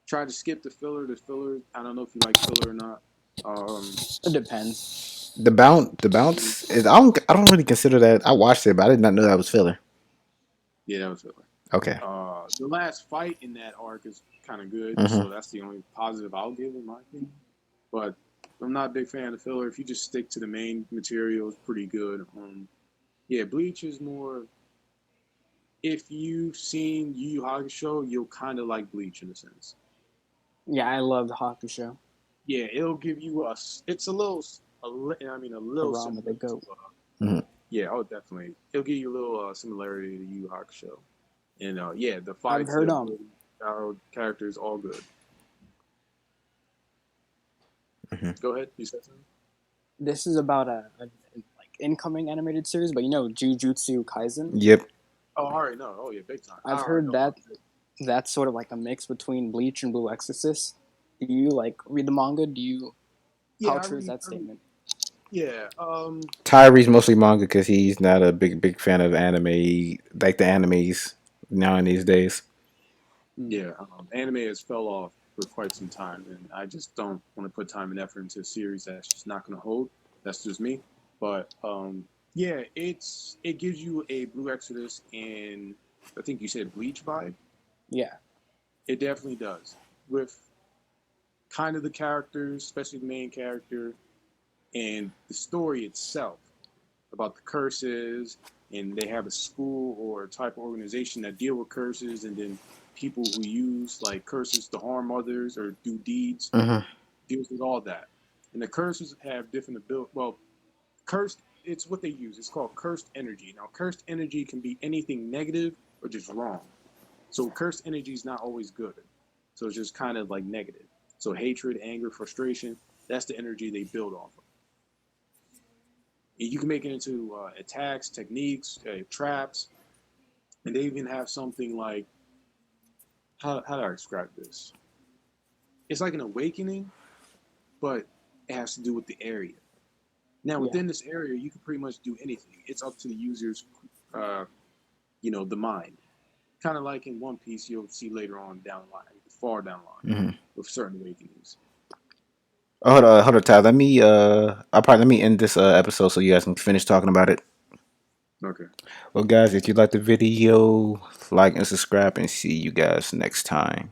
Try to skip the filler. The filler. I don't know if you like filler or not. Um,
It depends.
The bounce is. I don't really consider that. I watched it, but I did not know that was filler.
yeah, that was filler.
Okay.
The last fight in that arc is kind of good,
Hmm.
so that's the only positive I'll give in my opinion. But I'm not a big fan of filler. If you just stick to the main material, it's pretty good. Yeah, Bleach is more. If you've seen Yu Yu Hakusho, you'll kind of like Bleach in a sense.
Yeah, I love the Hakusho.
Yeah, it'll give you a. It's a little, a little
Around with
similar
the
to.
goat.
Hmm.
Yeah, oh, definitely. It'll give you a little similarity to Yu Yu Hakusho, and yeah, the
I've
fights, the
heard
ability, our characters, all good.
Hmm.
Go ahead, you said something.
this is about a like incoming animated series, but you know Jujutsu Kaisen.
Yep.
Oh, all right, no, oh yeah, big time. I
I've
already
heard
know
that
about it.
that's sort of like a mix between Bleach and Blue Exorcist. Do you like read the manga? Do you?
Yeah,
How true is that statement?
yeah,
Tyree's mostly manga because he's not a big fan of anime, like the animes now in these days.
Mm.
yeah. Anime has fell off for quite some time, and I just don't want to put time and effort into a series that's just not going to hold. That's just me. But yeah, it gives you a Blue Exodus and I think you said Bleach vibe.
Yeah,
It definitely does with kind of the characters, especially the main character, and the story itself about the curses. And they have a school or a type of organization that deal with curses, and then people who use like curses to harm others or do deeds
Hmm.
deals with all that. And the curses have different ability. Well, cursed. It's what they use. It's called cursed energy. Now, cursed energy can be anything negative or just wrong. So cursed energy is not always good. So it's just kind of like negative. So hatred, anger, frustration, that's the energy they build off of. And you can make it into attacks, techniques, traps, and they even have something like how do I describe this? It's like an awakening, but it has to do with the area. Now
yeah.
within this area, you can pretty much do anything. It's up to the user's, uh, the mind. Kind of like in One Piece, you'll see later on down the line, far down the line,
Hmm.
with certain awakenings.
Oh, hold on, Ty. Let me end this episode so you guys can finish talking about it.
Okay.
Well, guys, if you like the video, like and subscribe, and see you guys next time.